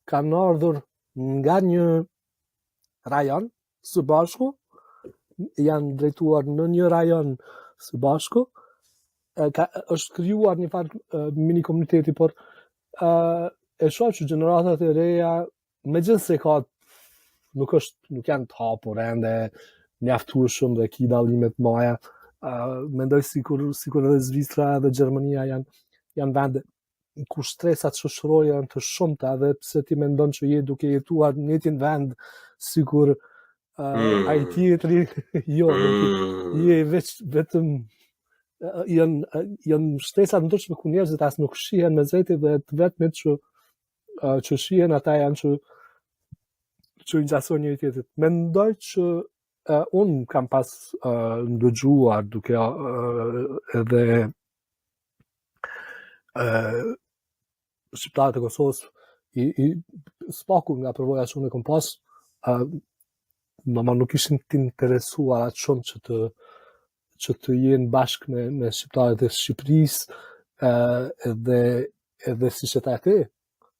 kanë ardhur nga një rajon së bashku, janë drejtuar në një rajon së bashku, është krijuar një farë mini komuniteti, por e shoh që gjeneratat e reja, megjithëse nuk janë të hapur ende mjaftueshëm dhe ki dallimet maja, mendoj sikur edhe Zvicra dhe Gjermania janë vende ku stresat shoqërore janë të shumta, dhe pse ti mendon që je duke jetuar në njëtin vend sikur ai tjetri, jo, je vetëm janë shtresat ndryshme ku njerëzit as nuk shihen me zeti, dhe të vetmit që shihen ata janë që injasojnë njëri tjetrit. Mendoj që unë kam pas ndëgjuar duke edhe shqiptarët e Kosovës, i spaku nga përvoja që unë e kom pas, nuk ishin të interesuar atë shumë që të jenë bashkë me shqiptarët e Shqipërisë, edhe si që ta e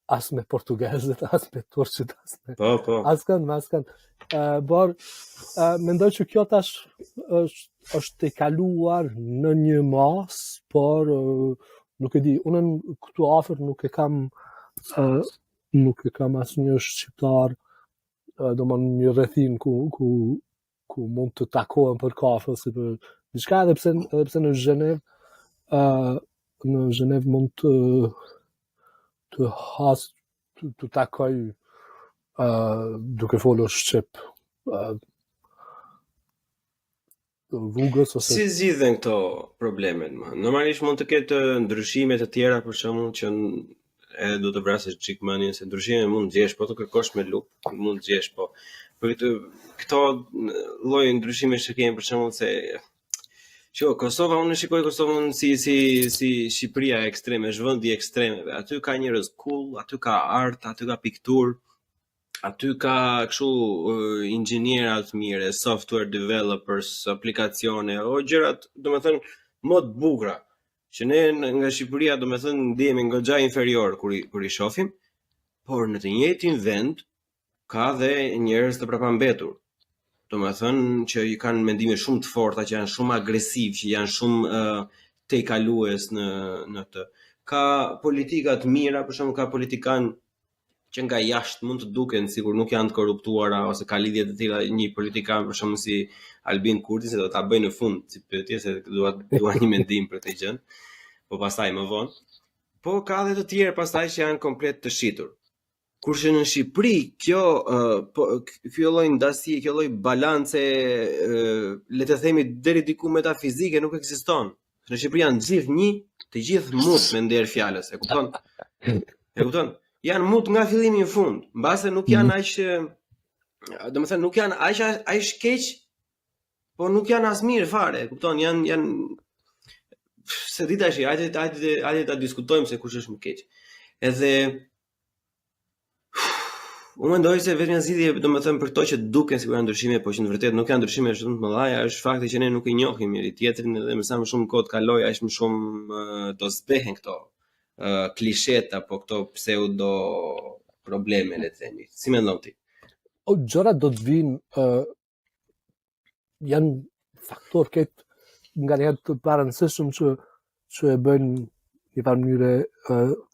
as me portugezët, as me turqit, askan. Por mendoj që kjo tash është e kaluar në një mas, por nuk e di, unë këtu afër nuk e kam asnjë shqiptar, domethënë një rrethin ku mund të takohen për kafe ose për diçka, edhe pse në Zhenev mund të takoj duke folur shqip, rrugës ose... Si zgjidhen këto problemet? Normalisht mund të ketë ndryshime të tjera, për shembull, që edhe do të vrasësh çik mendjen se ndryshime mund të gjesh, po të kërkosh me lup, mund të gjesh, po. Për këto lloj ndryshime që kemi, për shembull, se Kosova, unë shikoj Kosovën si Shqipëria ekstreme, zhvendje ekstremeve. Aty ka njerëz cool, aty ka art, aty ka pikturë, aty ka kështu inxhiniera të mirë, software developers, aplikacione, o gjërat, domethënë, më të bukura, që ne nga Shqipëria, domethënë, ndihemi goxha inferior kur i shohim, por në të njëjtin vend ka dhe njerëz të prapambetur. Domethënë që i kanë mendime shumë të forta, që janë shumë agresiv, që janë shumë tejkalues në të. Ka politika të mira, për shembull ka politikan që nga jashtë mund të duken sikur nuk janë të korruptuara ose ka lidhje të tilla, një politikan për shembull si Albin Kurti, se do ta bëj në fund si pyetje, se dua një mendim për këtë gjë, po pastaj më vonë. Po ka edhe të tjerë pastaj që janë komplet të shitur. Kurse në Shqipëri kjo lloj ndasi, kjo lloj balance, le të themi deri diku metafizike nuk ekziston. Në Shqipëri janë të gjithë mut me nder fjalës, e kupton? E kupton? Janë mut nga fillimi në fund, mbase nuk janë aq, domethënë nuk janë aq keq, po nuk janë as mirë fare, e kupton? Janë se di tash, hajde ta diskutojmë se kush është më keq. Edhe unë mendoj se vetëm zgjidhje, domethënë për këto që duken sikur janë ndryshime, por që në vërtetë nuk janë ndryshime shumë të mëdha, është fakti që ne nuk i njohim njëri tjetrin dhe më sa më shumë kohë të kaloj, aq më shumë do zbehen këto klishet apo këto pseudo probleme, le të themi. Si mendon ti? Gjërat do të vinë, janë faktor këtë nga njëherë të parëndësishëm që e bëjnë një farë mënyre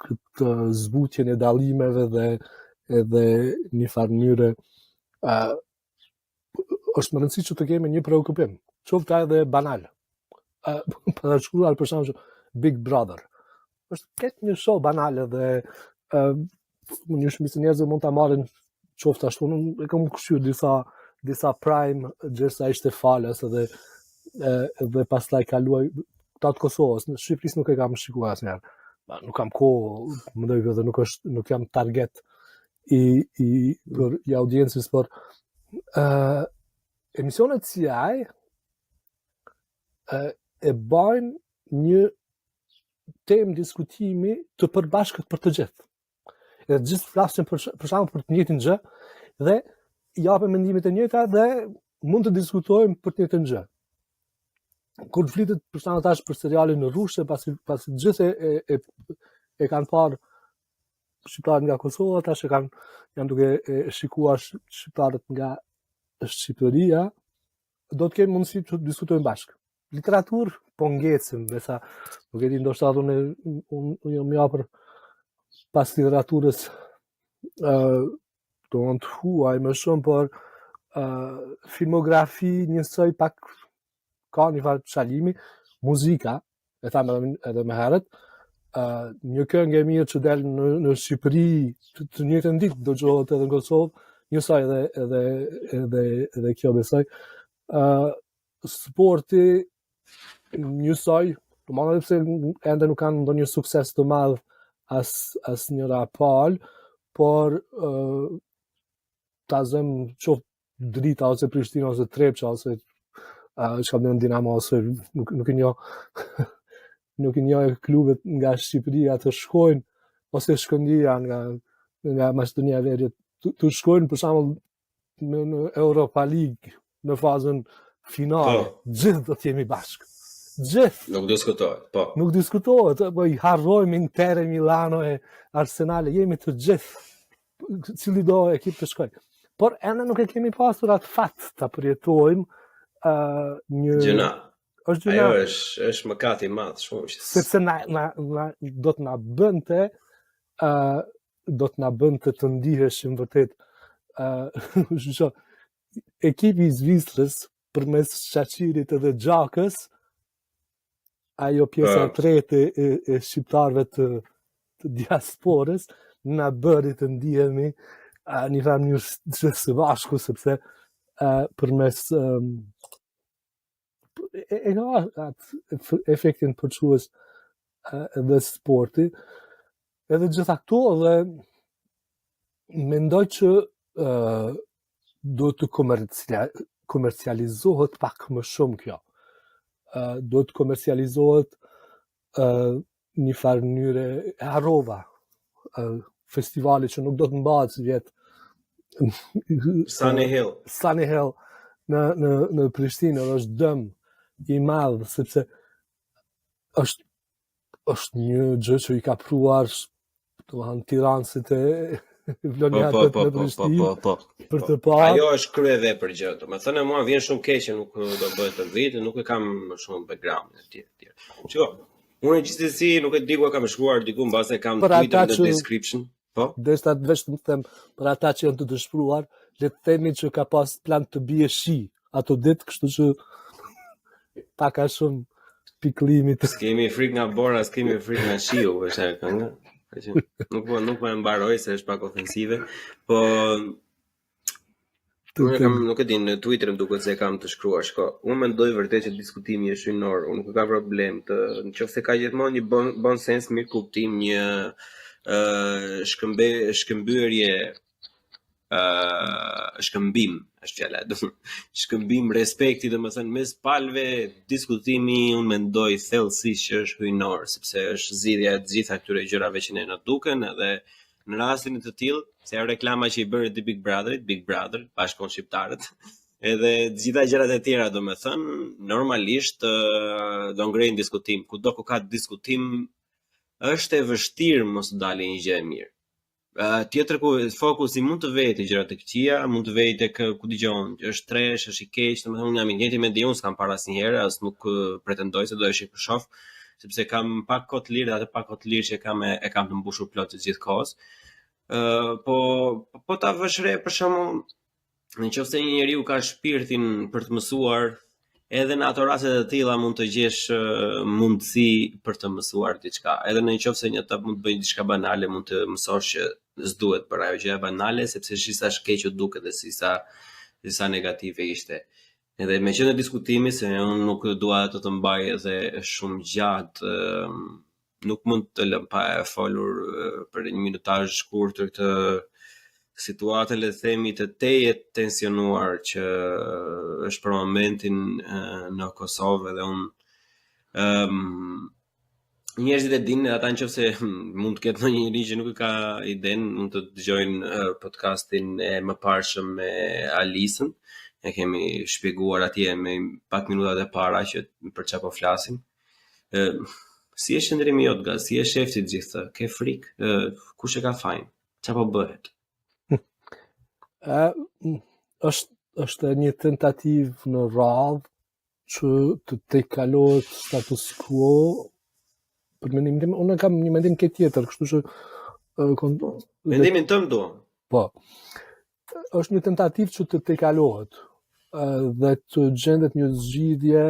këtë zbutjen e dallimeve dhe edhe një farë mënyre është më rëndësi që të kemi një preokupim, qoftë edhe banal. Për shkruar për shembull Big Brother. Është këtë një show banale dhe një shumicë njerëzve mund ta marrin qoftë ashtu. Unë e kam këshyer disa prime gjësa ishte falas edhe pastaj kaluaj tatë Kosovës. Në Shqipërisë nuk e kam shikuar asnjëherë. Nuk kam kohë, mendoj edhe nuk jam target për i audiencës, por emisionet si ai e bajnë një temë diskutimi të përbashkët për të gjithë. Edhe gjithë flasin për shembull për të njëjtin gjë dhe japin mendimet e njëjta dhe mund të diskutojmë për të njëjtën gjë. Kur flitet për shembull tash për serialin në Rushë, pasi gjithë e kanë parë shqiptarët nga Kosova, tash janë duke shikuar shqiptarët nga Shqipëria, do të kemi mundësi të diskutojmë bashkë. Literaturë po ngecim, besa nuk e di, ndoshta unë jam japër pas literaturës do të huaj më shumë, por filmografi njësoj pak ka një farë shalimi, muzika, e thamë edhe më herët, një këngë e mirë që del në Shqipëri të njëjtën ditë dëgjohet edhe në Kosovë, njësoj edhe kjo besoj. Sporti njësoj, domethënë pse ende nuk kanë ndonjë sukses të madh as njëra palë, por ta zëm qoftë Drita ose Prishtina ose Trepça ose çka do në Dinamo ose nuk i njoh nuk i njoh klubet nga Shqipëria të shkojnë ose Shkëndija nga Maqedonia e Veriut të shkojnë për shembull në Europa League në fazën finale. Gjithë do të jemi bashkë. Gjithë. Nuk diskutohet, po. Nuk diskutohet, po i harrojmë Inter, Milano e Arsenal, jemi të gjithë cili do ekip të shkojë. Por ende nuk e kemi pasur atë fat ta përjetojmë një gjëna. Është gjëna. Ajo është mëkat i madh shumë. Sepse do të na bënte të ndiheshim vërtet ekipi i Zvicrës përmes Shaqirit edhe Xhakës, ajo pjesa e tretë e shqiptarëve të diasporës na bëri të ndihemi një farë mënyrë së bashku, sepse përmes e ka atë efektin përçues edhe sporti, edhe gjitha këto, dhe mendoj që do të komercializohet pak më shumë kjo. Do të komercializohet një farë mënyre e harrova festivali që nuk do të mbahet si vjet Sunny Hill në Prishtinë, është dëm i madh, sepse është një gjë që i ka pruar domethënë tiranësit e vlonjatët në Prishtinë për të parë. Ajo është kryevepër gjë. Domethënë mua vjen shumë keq që nuk do bëhet të vitë, nuk e kam shumë background e tjerë. Shiko, unë gjithsesi nuk e di ku kam shkruar diku mbase kam Twitter në description. Po. Deshta vetëm të them për ata që janë të dëshpëruar, le të themi që ka pas plan të bie shi ato ditë, kështu që taka shumë piklimit. S'kemi frikë nga bora, s'kemi frikë nga shiu, është ajo kënga. Nuk po e mbaroj se është pak ofensive, po nuk e di, në Twitter më duket se kam të shkruar, shko. Unë mendoj vërtet që diskutimi është hyjnor, unë nuk ka problem të, nëse ka gjithmonë një bon sens, mirë kuptim, një shkëmbim është fjala, shkëmbim respekti, domethënë mes palëve, diskutimi unë mendoj thellësisht që është hyjnor, sepse është zgjidhja e të gjitha këtyre gjërave që ne na duken, edhe në rastin të tillë, se ajo reklama që i bëri Big Brother, bashkon shqiptarët, edhe të gjitha gjërat e tjera, domethënë, normalisht do ngrejnë diskutim. Kudo ku ka diskutim, është e vështirë mos të dalë një gjë e mirë. Tjetër ku fokusi mund të vejë gjërat e këqija, mund të vejë tek ku dëgjon, është tresh, është i keq, domethënë unë jam i njëjti me Dion, s'kam parë asnjëherë, as nuk pretendoj se do e shoh, sepse kam pak kohë të lirë, dhe atë pak kohë të lirë që e kam të mbushur plot të gjithë kohës. Po ta vësh re për shembull, nëse një njeriu ka shpirtin për të mësuar, edhe në ato raste të tilla mund të gjesh mundësi për të mësuar diçka. Edhe nëse një etap mund të bëjë diçka banale, mund të mësosh që s'duhet për ajo gjë banale, sepse si sa shkeq u duket dhe si sa negative ishte. Edhe me qenë diskutimi, se unë nuk dua të mbaj edhe shumë gjatë, nuk mund të lëm pa e folur për një minutazh shkurtër këtë situatën, le të themi, të tejet tensionuar që është për momentin në Kosovë, dhe unë njerëzit e dinë, ata nëse mund të ketë ndonjë njeri që nuk e ka iden, mund të dëgjojnë podcastin e mëparshëm me Alisën. E kemi shpjeguar atje me pak minutat e para që për çfarë po flasim. Si është qëndrimi jot, Gaz? Si e shef ti gjithë? Ke frikë? Kush e ka fajin? Çfarë po bëhet? Është një tentativë në radhë që të tejkalohet status quo. Për mendimin tim, unë kam një mendim ke tjetër, kështu që mendimin tëm duam. Po. Është një tentativë që të tejkalohet dhe të gjendet një zgjidhje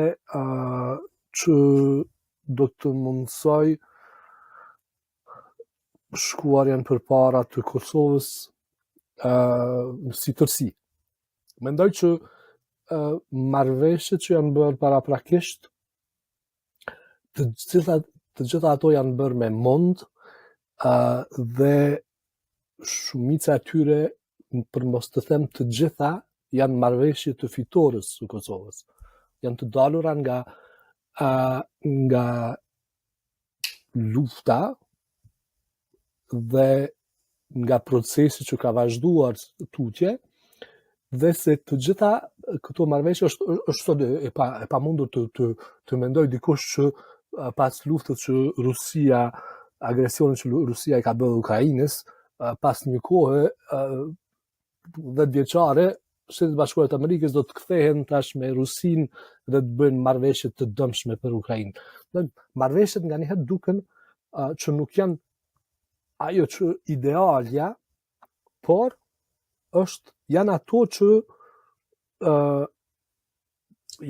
që do të mundsoj shkuarjen përpara të Kosovës si tërësi. Mendoj që marrëveshjet që janë bërë paraprakisht, të gjitha ato janë bërë me mund, dhe shumica e tyre, për mos të them të gjitha, janë marrëveshje të fitores së Kosovës. Janë të dalura nga lufta dhe nga procesi që ka vazhduar tutje, dhe se të gjitha këto marrëveshje është sot e pamundur të mendoj dikush që pas luftës që agresionin që Rusia i ka bërë Ukrainës, pas një kohë 10 vjeçare, Shtetet Bashkuara të Amerikës do të kthehen tash me Rusinë dhe të bëjnë marrëveshje të dëmshme për Ukrainë. Marrëveshjet nganjëherë duken që nuk janë ajo që idealja, por janë ato që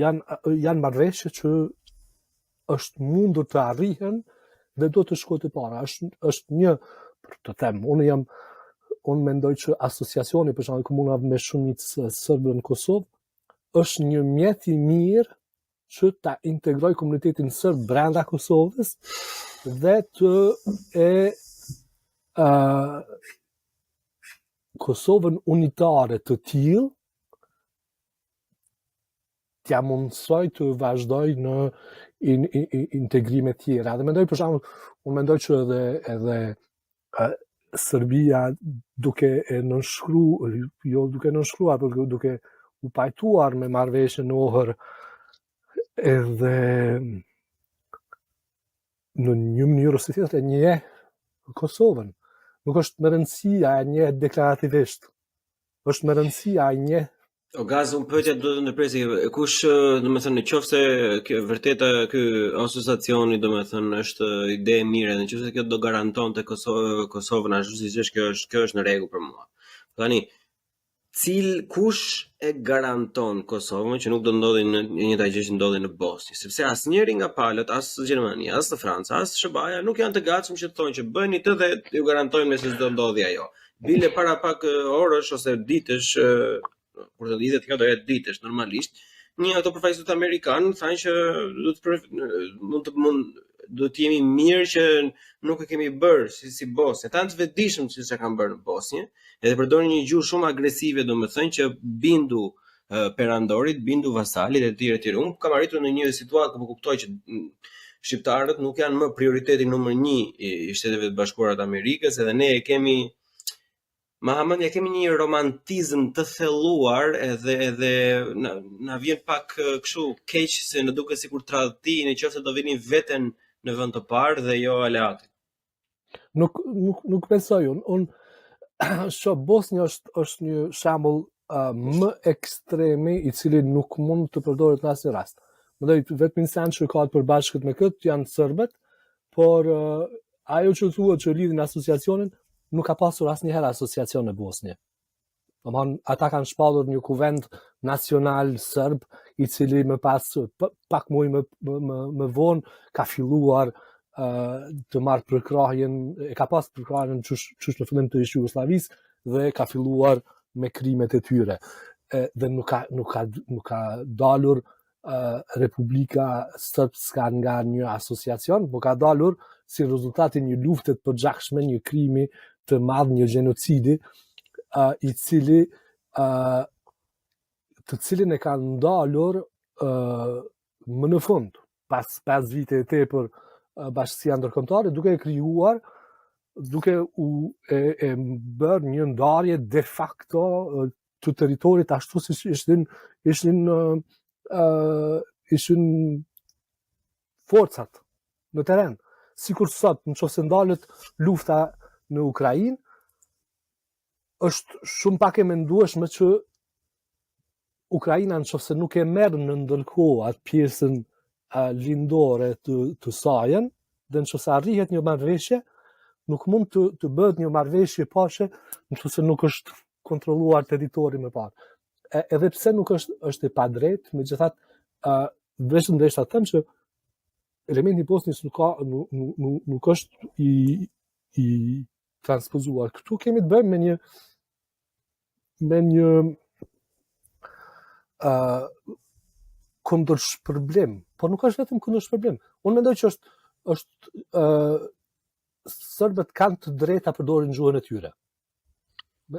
janë marrëveshje që është mundur të arrihen dhe do të shkojë para. Është një, për të them, unë mendoj që asociacioni, për shembull Komuna me shumicë sërbë në Kosovë, është një mjet i mirë që ta integroj komunitetin sërb brenda Kosovës dhe të Kosovën unitare të tillë t'ja mundsoj të vazhdoj në integrime tjera. Dhe mendoj, për shembull, unë mendoj që edhe Serbia duke e nënshkruar, jo duke nënshkruar, por duke u pajtuar me marrëveshjen në Ohër, edhe në një mënyrë ose tjetër e njeh Kosovën. Nuk është më rëndësia e njeh deklarativisht. Është më rëndësia e njeh. O Gaz, unë pyetja do të ndërpresi, kush, domethënë, nëse vërtet ky asociacioni, domethënë, është ide e mirë, nëse kjo do garantonte Kosovën ashtu siç është, kjo është në rregull për mua. Tani, kush e garanton Kosovën që nuk do ndodhi në njëjta gjë që ndodhi në Bosnjë, sepse asnjëri nga palët, as Gjermania, as Franca, as SBA-ja nuk janë të gatshëm që të thonë që bëni të dhe ju garantojnë me se s'do ndodhi ajo. Bile para pak orësh ose ditësh, kur të lidhet kjo do jetë ditësh normalisht, një ato përfaqësues amerikan thanë që do të jemi mirë që nuk e kemi bërë si Bosnjë. Ata të vetëdijshëm se çka kanë bërë në Bosnjë, edhe përdorin një gjuhë shumë agresive, domethënë që bindu perandorit, bindu vasalit e tjerë e tjerë. Unë kam arritur në një situatë ku kuptoj që shqiptarët nuk janë më prioriteti numër 1 i Shteteve të Bashkuara të Amerikës, edhe ne kemi Mahamendja kemi një romantizëm të thelluar edhe na vjen pak kështu keq se në duket sikur tradhti nëse do vinin veten në vend të parë dhe jo aleatin. Nuk besoj unë shoh Bosnja është një shembull më ekstremi i cili nuk mund të përdoret në asnjë rast. Mendoj vetëm insanë që ka të përbashkët me këtë janë serbët, por ajo që thuhet që lidhin asociacionin nuk ka pasur asnjëherë asociacion në Bosnjë. Domthonë ata kanë shpallur një kuvend nacional serb i cili më pas pak muaj më vonë ka filluar të marrë përkrahjen, e ka pas përkrahjen çush në fillim të Jugosllavisë dhe ka filluar me krimet e tyre. Dhe nuk ka dalur Republika Srpska nga një asociacion, por ka dalur si rezultati një lufte të përgjakshme, një krimi të madh, një genocidi i cili të cilin e ka ndalur më në fund pas 5 vite e tepër bashkësia ndërkombëtare duke e krijuar, duke e bërë një ndarje de facto të territorit ashtu si ishin forcat në teren. Sikur sot, nëse ndalet lufta në Ukrainë, është shumë pak e mendueshme që Ukraina nëse nuk e merr në ndërkohë atë pjesën lindore të sajën, dhe nëse arrihet një marrëveshje, nuk mund të bëhet një marrëveshje paqe nëse nuk është kontrolluar territori më parë. Edhe pse nuk është e padrejtë, megjithatë vetëm desha të them që elementi i Bosnjës nuk është i transpozuar. Këtu kemi të bëjmë me një kundërshpërblim, por nuk është vetëm kundërshpërblim. Unë mendoj që është serbët kanë të drejta përdorin gjuhën e tyre.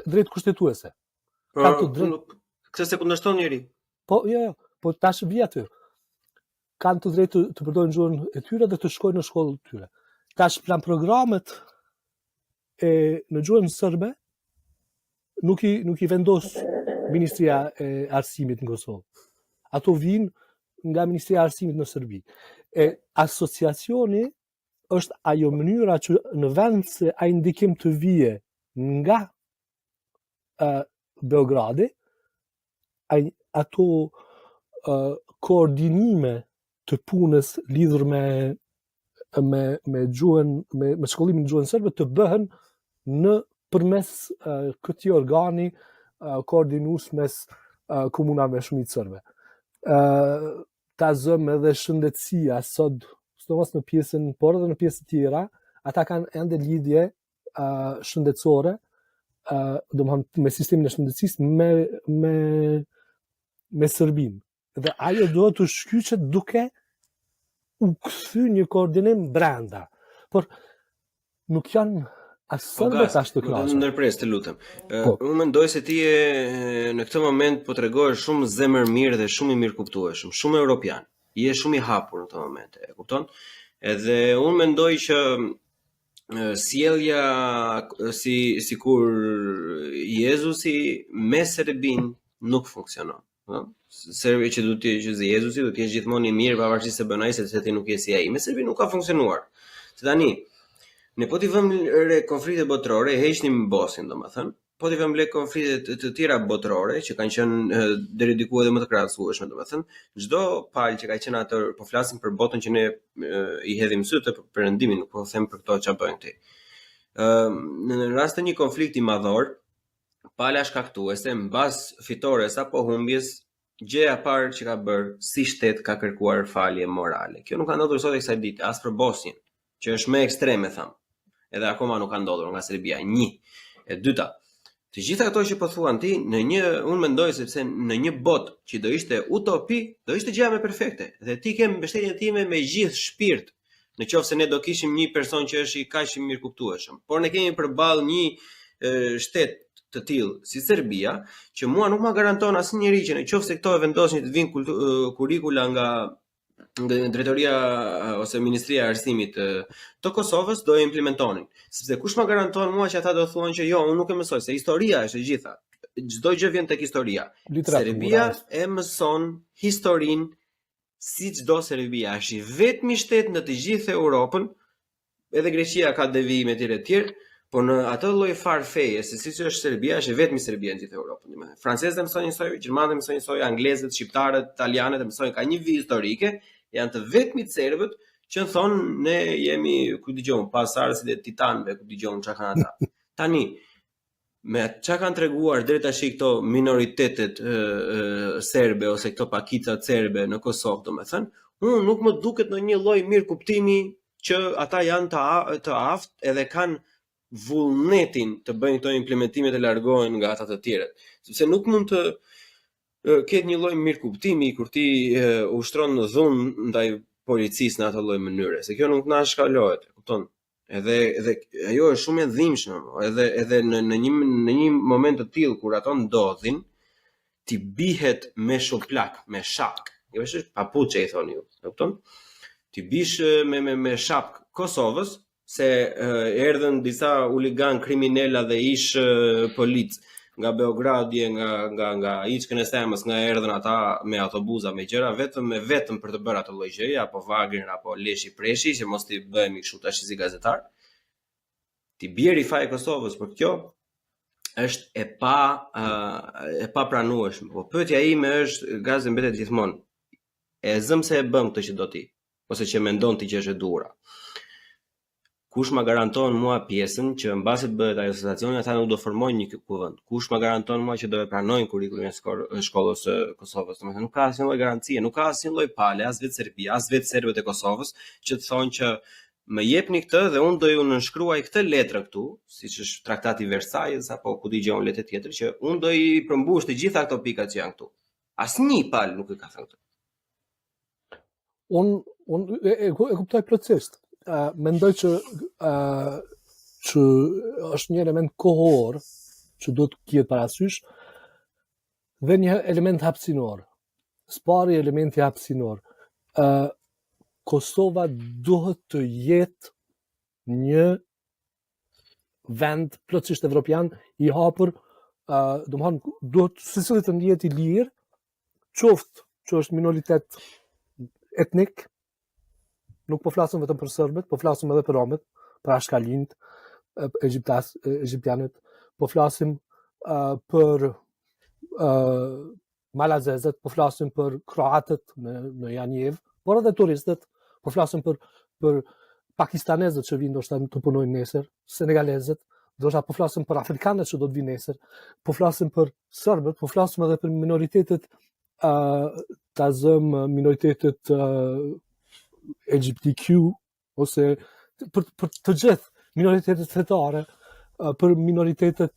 Drejt kushtetuese. Kanë të drejtë. Këtë se kundërshton njëri. Po, jo, po tash vija aty. Kanë të drejtë të përdorin gjuhën e tyre dhe të shkojnë në shkollën e tyre. Tash plan programet në gjuhën serbe nuk i vendos Ministria e Arsimit në Kosovë. Ato vinë nga Ministria e Arsimit në Serbi. Asociacioni është ajo mënyra që në vend se ai ndikim të vije nga Beogradi, ato koordinime të punës lidhur me gjuhën, me shkollimin në gjuhën serbe të bëhen në përmes këtij organi koordinues mes komunave shumicë serbe. Ta zëm edhe shëndetësia sot, sidomos në pjesën, por edhe në pjesë tjera, ata kanë ende lidhje shëndetësore, domethënë me sistemin e shëndetësisë me Serbinë. Dhe ajo duhet të shkyqet duke u kthy një koordinim brenda. Por nuk janë as serbët as të krahasur. Ndërpres, të lutem. Unë mendoj se ti në këtë moment po tregohesh shumë zemër mirë dhe shumë i mirë kuptueshëm, shumë europian. Je shumë i hapur në këtë moment, e kupton? Edhe unë mendoj që sjellja sikur Jezusi me Serbin nuk funksionon. Serbi që duhet të jetë Jezusi, do të jesh gjithmonë i mirë pavarësisht se bën ai sepse ti nuk je si ai. Me Serbin nuk ka funksionuar. Se tani ne po t'i vëmë re konflikte botërore, e heqnim Bosnjën, domethënë, po t'i vëmë le konflikte të tjera botërore që kanë qenë deri diku edhe më të krahasueshme, domethënë, çdo palë që ka qenë atë, po flasim për botën që ne i hedhim sy të perëndimin, nuk po them për këto çfarë bëjnë këtej. Në rast të një konflikti madhor, pala shkaktuese mbas fitores apo humbjes, gjëja e parë që ka bërë si shtet ka kërkuar falje morale. Kjo nuk ka ndodhur sot e kësaj dite, as për Bosnjën, që është më ekstreme tham. Edhe akoma nuk ka ndodhur nga Serbia. 1. E dyta, të gjitha ato që po thuan ti, unë mendoj sepse në një botë që do ishte utopi, do ishte gjëja më perfekte. Dhe ti ke mbështetjen time me gjithë shpirt, në qoftë se ne do kishim një person që është i kaq i mirëkuptueshëm. Por ne kemi përballë një shtet të tillë si Serbia, që mua nuk ma garanton asnjëri që në qoftë se këto e vendosin të vinë kurrikula nga drejtoria ose Ministria e Arsimit të Kosovës do e implementonin. Sepse kush ma garanton mua që ata do thuan që jo, unë nuk e mësoj, se historia është e gjitha. Çdo gjë vjen tek historia. Serbia e mëson historinë si çdo Serbia, është i vetmi shtet në të gjithë Europën, edhe Greqia ka devijime të tjerë, por në atë lloj farfeje se siç është Serbia, është vetëm Serbia në gjithë Europën. Francezët mësojnë historië, gjermanët mësojnë historië, anglezët, shqiptarët, italianët mësojnë, ka një vijë historike, janë të vetmit serbët që thonë ne jemi, ku dëgjojmë, pasardhësit e titanëve, ku dëgjojmë çka kanë ata. Tani, me çka kanë treguar deri tash këto minoritetet serbe ose këto pakicat serbe në Kosovë, domethënë, unë nuk më duket në një lloj mirëkuptimi që ata janë të aftë edhe kanë vullnetin të bëjnë këto implementime të largohen nga ata të tjerët. Sepse nuk mund të ketë një lloj mirëkuptimi kur ti ushtron dhunë ndaj policisë në atë lloj mënyre, se kjo nuk na shkalohet, kupton? Edhe ajo është shumë e dhimbshme, edhe në një moment të tillë kur ato ndodhin, ti bihet me shoplak, me shapk. Jo është papuçe i thoni ju, kupton? Ti bish me shapk Kosovës, se erdhën disa uligan kriminella dhe ish polic nga Beogradi, nga Içkën e Semës, nga erdhën ata me autobuza, me gjëra vetëm për të bërë ato lloj gjëje, apo vagrin apo leshi preshi, që mos ti bëhemi kështu tash si gazetar. Ti bjeri faj Kosovës për kjo është e pa pranueshme. Po pyetja ime është, gazi mbetet gjithmonë, e zëm se e bëm këtë që do ti, ose që mendon ti që është e duhura. Kush ma garanton mua pjesën që mbasi të bëhet ajo situacioni, ata nuk do formojnë një kuvend. Kush ma garanton mua që do e pranojnë kurrikulin e shkollës së Kosovës? Domethënë nuk ka asnjë lloj garancie, nuk ka asnjë lloj pale, as vetë Serbia, as vetë serbët e Kosovës që të thonë që më jepni këtë dhe unë do ju nënshkruaj këtë letrë këtu, siç është Traktati i Versajës apo ku digjon letë tjetër, që unë do i përmbush të gjitha këto pikat që janë këtu. Asnjë pal nuk e ka thënë këtë. Unë e kuptoj plotësisht. Mendoj që është një element kohor që do të kjetë parasysh dhe një element hapësinor. Spari elementi hapësinor. Kosova duhet të jetë një vend plotësisht evropian i hapur, domethënë duhet secili të ndihet i lirë, qoftë që është minoritet etnik. Nuk po flasim vetëm për serbët, po flasim edhe për romët, për ashkalinjt, egjiptianët, po flasim për malazezët, po flasim për kroatët në Janjev, por edhe turistët, po flasim për pakistanezët që vinë ndoshta të punojnë nesër, senegalezët, ndoshta po flasim për afrikanët që do të vinë nesër, po flasim për serbët, po flasim edhe për minoritetet minoritetet LGBTQ ose për të gjithë minoritetet fetare, për minoritetet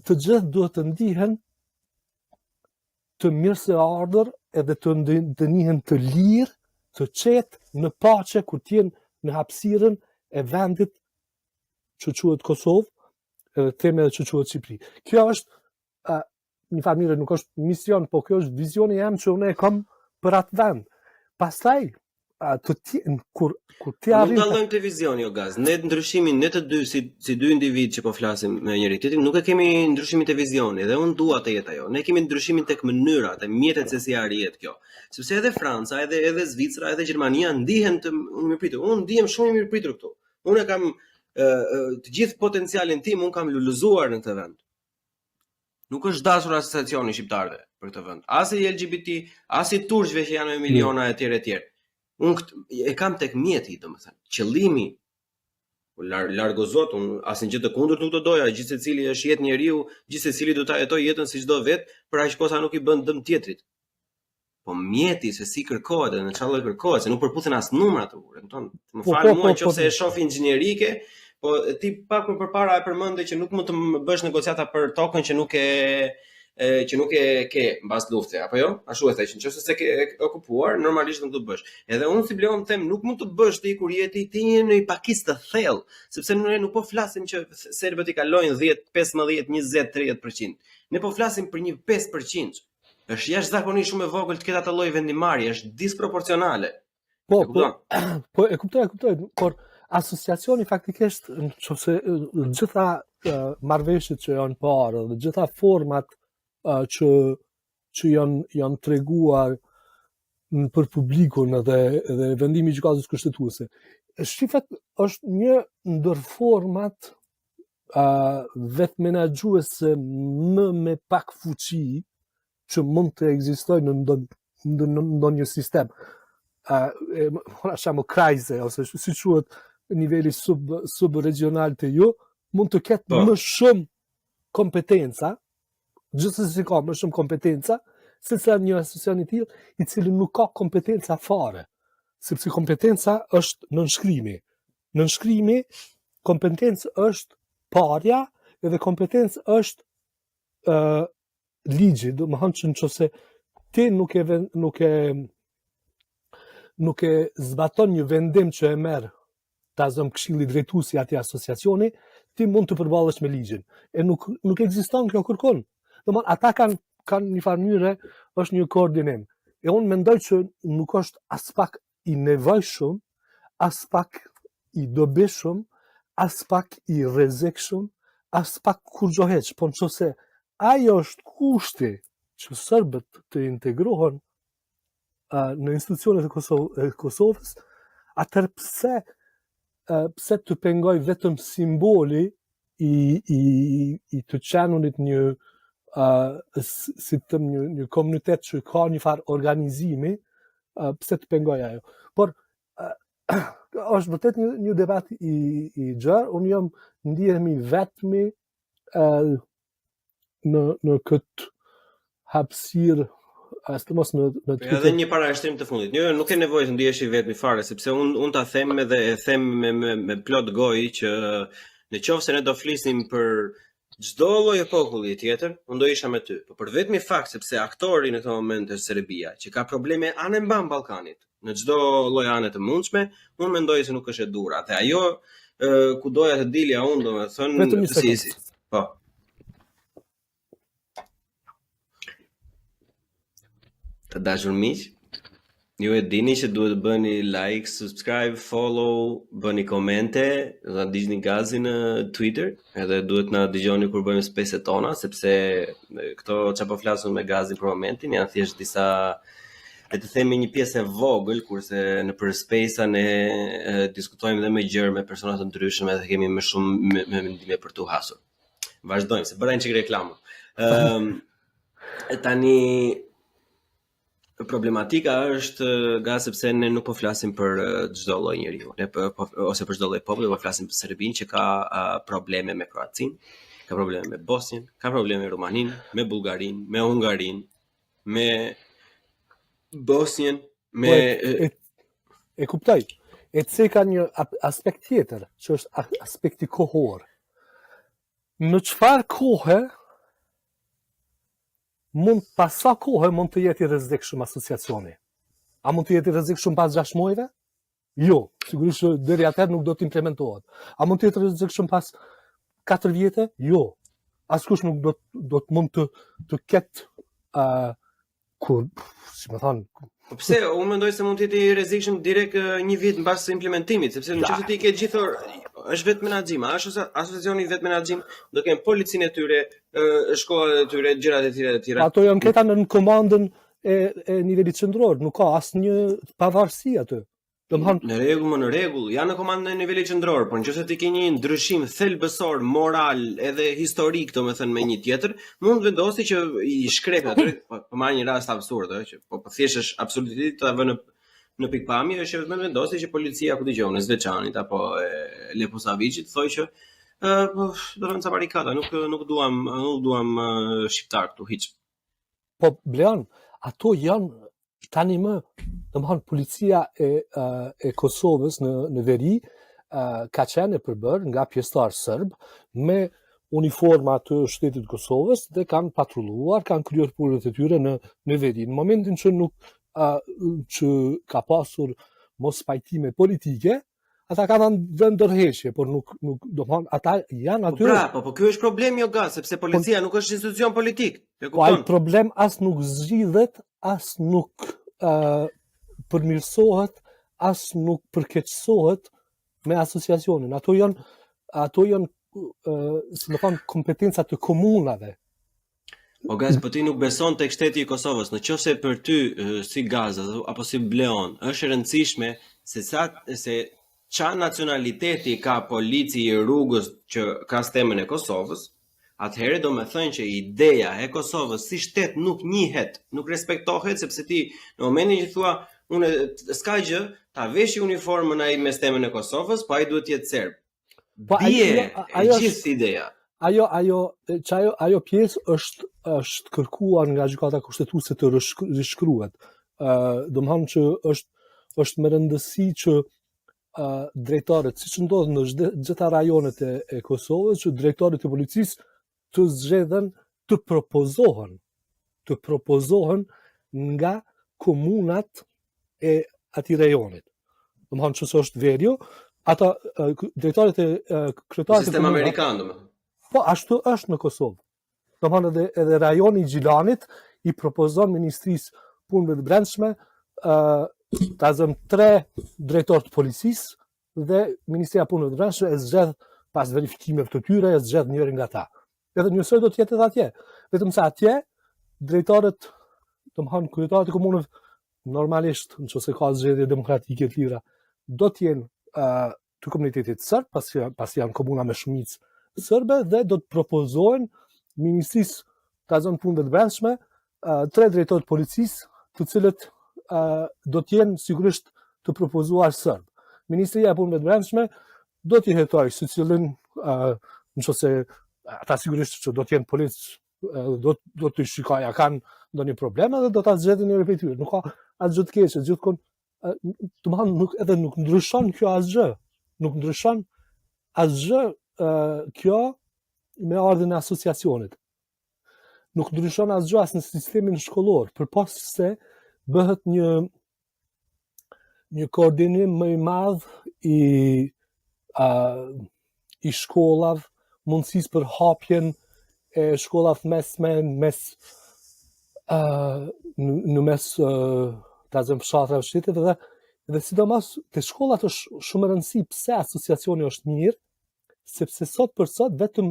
të gjithë duhet të ndihen të mirë se ardhur edhe të ndihen të lirë, të qetë në paqe kur të jenë në hapësirën e vendit që quhet Kosovë, edhe themi edhe që quhet Shqipëri. Kjo është një familje, nuk është mision, po kjo është vizioni jam që unë e kam për atë vend. Pastaj kur ti arrin. Nuk dallojmë të vizioni, o gaz. Ne ndryshimin, ne të dy si dy individ që po flasim me njëri tjetrin, nuk e kemi ndryshimin të vizioni, dhe unë dua të jetë ajo. Ne kemi ndryshimin tek mënyrat e mjetet se si arrihet kjo. Sepse edhe Franca, edhe Zvicra, edhe Gjermania ndihen të mirëpritur. Unë ndihem shumë i mirëpritur këtu. Unë kam të gjithë potencialin tim, unë kam lulëzuar në këtë vend. Nuk është dashur asociacioni shqiptarëve për këtë vend. As i LGBT, as i turqve që janë me miliona etj. Unë e kam tek mjeti, domethënë. Qëllimi largo zot, unë asnjë gjë të kundërt nuk do doja, gjithsecili është jetë njeriu, gjithsecili do ta jetojë jetën si çdo vet, për aq kosa nuk i bën dëm tjetrit. Po mjeti se si kërkohet dhe në çfarë lloj kërkohet, se nuk përputhen as numra ato. Më fal mua nëse e shoh inxhinierike, po ti pak më përpara e përmendë që nuk mund të bësh negociata për tokën që nuk e ke mbas lufte, apo jo? Ashtu e thënë, nëse se ke okupuar, normalisht nuk do të bësh. Edhe unë si Bleon them, nuk mund të bësh ti kur jeti ti në një pakicë të thellë, sepse ne nuk po flasim që serbët i kalojnë 10, 15, 20, 30%. Ne po flasim për një 5%. Është jashtëzakonisht shumë e vogël të ketë atë lloj vendimarrje, është disproporcionale. Po e kuptoj, por asociacioni faktikisht nëse gjitha marrëveshjet që janë parë dhe gjitha format që janë treguar për publikun dhe vendimi i gjykatës kushtetuese. Shifet është një ndër format vetë menaxhuese më me pak fuqi që mund të ekzistojë në ndonjë sistem. Shamo krajze, ose si quhet niveli subregional të ju, mund të ketë më shumë kompetenca, gjithsesi ka më shumë kompetenca, se sa një asociacion i tillë i cili nuk ka kompetenca fare, sepse kompetenca është nënshkrimi. Nënshkrimi, kompetencë është parja, edhe kompetencë është ligji, do të thonë që nëse ti nuk e zbaton një vendim që e merr ta zëm këshilli drejtuesi i atij asociacioni, ti mund të përballesh me ligjin. E nuk ekziston kjo kërkon. Domethënë ata kanë një farë mënyre, është një koordinim. E unë mendoj që nuk është as pak i nevojshëm, as pak i dobishëm, as pak i rrezikshëm, as pak kurrë, po nëse ajo është kushti që serbët të integrohen në institucionet e Kosovës, atëherë pse të pengoj vetëm simboli i të qenunit një një komunitet që ka një farë organizimi, pse të pengoj ajo. Por është vërtet një debat i gjerë, unë jam ndihemi vetmi në këtë hapësirë, sidomos në Twitter. Edhe një parashtrim të fundit. Jo, nuk e nevojë të ndihesh i vetmi fare, sepse unë ta them edhe e them me plot gojë që nëse ne do flisnim për çdo lloj populli tjetër, unë do isha me ty. Po për vetmi fakt sepse aktori në këtë moment është Serbia, që ka probleme anë mban Ballkanit, në çdo lloj anë të mundshme, unë mendoj se nuk është e dura. Dhe ajo ku doja të dilja unë, domethënë si. Po. Të dashur miq, ju e dini që duhet të bëni like, subscribe, follow, bëni komente, dhe ndiqni Gazin në Twitter, edhe duhet na dëgjoni kur bëjmë space-et tona, sepse këto çfarë po flasun me Gazin për momentin janë thjesht disa, le të themi, një pjesë e vogël, kurse në për space-a ne diskutojmë dhe me gjërë, me persona të ndryshëm, edhe kemi më shumë me mendime për tu hasur. Vazhdojmë, se bëra një çik reklamë. Tani problematika është sepse ne nuk po flasim për çdo lloj njeriu, ose për çdo lloj populli, po flasim për Serbinë që ka probleme me Kroacinë, ka probleme me Bosnjën, ka probleme me Rumaninë, me Bullgarinë, me Hungarinë, me Bosnjën, me e kuptoj. E se ka një aspekt tjetër, që është aspekti kohor. Në çfarë kohe pas sa kohë mund të jetë i rrezikshëm asociacioni? A mund të jetë i rrezikshëm pas 6 muajve? Jo, sigurisht që deri atëherë nuk do të implementohet. A mund të jetë i rrezikshëm pas 4 vjetë? Jo. Askush nuk do të mund të ketë si më thon. Pse unë mendoj se mund të jetë i rrezikshëm direkt 1 vit mbas implementimit, sepse nëse ti ke gjithë është vetë menaxhim, është asociacioni vetë menaxhim, do kenë policinë e tyre, shkollat e tyre, gjërat e tjera. Ato janë këta në komandën e nivelit qendror, nuk ka asnjë pavarësi aty. Në rregull, janë në komandën e nivelit qendror, por nëse ti ke një ndryshim thelbësor moral edhe historik, domethënë me një tjetër, mund vendosi që i shkrep aty, po marr një rast absurd, që po thjesht është absolutisht ta vënë në pikpamje është që vetëm vendosi që policia ku dëgjon në Zveçanit apo e Leposaviçit thoi që do të rënë ca barikada, nuk duam shqiptar këtu hiç. Po Blean, ato janë tani më, domethënë policia e Kosovës në veri ka qenë e përbërë nga pjesëtar serb me uniforma të shtetit Kosovës dhe kanë patrulluar, kanë kryer punët e tyre në veri. Në momentin që që ka pasur mos pajtime politike, ata ka dhënë ndërheqje, por nuk do të thonë ata janë aty. Po ky është problemi sepse policia nuk është institucion politik. Po ai problem as nuk zgjidhet, as nuk përmirësohet, as nuk përkeqësohet me asociacionin. Ato janë si më thonë kompetenca të komunave. Po po ti nuk beson tek shteti i Kosovës, nëse për ty si Gaza apo si Bleon është e rëndësishme se qa nacionaliteti ka polici i rrugës që ka stemën e Kosovës, atëherë do me thënë që ideja e Kosovës si shtet nuk njihet, nuk respektohet, sepse ti në momentin që thua unë s'ka gjë, ta veshi uniformën ai me stemën e Kosovës, po ai duhet jetë serb. Bie gjithë ideja. Ajo pjesë është kërkuar nga gjykata kushtetuese të rishkruhet. Domethënë që është me rëndësi që drejtorët, siç ndodh në gjitha rajonet e Kosovës, që drejtorët e policisë të zgjedhen të propozohen nga komunat e atij rajonit. Domethënë që është verjo, ata drejtorët e kryetarët sistem amerikan domethënë. Po ashtu është në Kosovë. Domethënë edhe rajoni i Gjilanit i propozon Ministrisë Punëve të Brendshme ta zëm 3 drejtorë të policisë dhe Ministria e Punëve të Brendshme e zgjedh pas verifikimeve të tyre, e zgjedh njërin nga ta. Edhe njësoj do të jetë edhe atje. Vetëm se atje drejtorët, domethënë kryetarët e komunave normalisht, nëse ka zgjedhje demokratike të lira, do të jenë të komunitetit serb, pasi janë komuna me shumicë serbe, dhe do të propozohen Ministrisë të Punëve të Brendshme 3 drejtorë të policisë, të cilët do të jenë sigurisht të propozuar serb. Ministria e Punëve të Brendshme do t'i hetojë secilin, nëse ata sigurisht që do të jenë policë, do t'i shikojë a kanë ndonjë probleme dhe do ta zgjedhin njëri prej tyre. Nuk ka asgjë të keqe, gjithkohon domethënë nuk ndryshon kjo asgjë. Nuk ndryshon asgjë kjo me ardhin e asociacionit. Nuk ndryshon asgjë as në sistemin shkollor, përpas se bëhet një koordinim më i madh i shkollave, mundësisë për hapjen e shkollave mesme në mes ta zëm fshatrave shteteve dhe sidomos te shkollat është shumë e rëndësishme. Pse asociacioni është mirë? Sepse sot për sot vetëm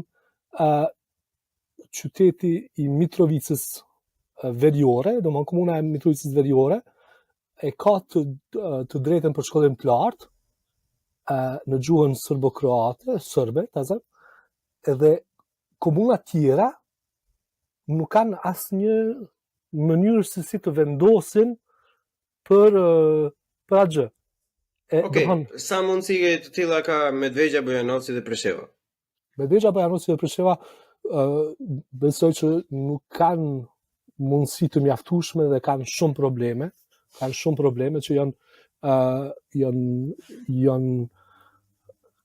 qyteti i Mitrovicës veriore, domethënë komuna e Mitrovicës veriore, e ka të drejtën për shkollim të lartë në gjuhën serbo-kroate, serbe, edhe komuna tjera nuk kanë asnjë mënyrë se si të vendosin për atë. Sa mundësi të tilla ka Medvegja, Bojanoci dhe Presheva? Medvegja, Bojanoci dhe Presheva besoj që nuk kanë mundësi të mjaftueshme dhe kanë shumë probleme. Kanë shumë probleme që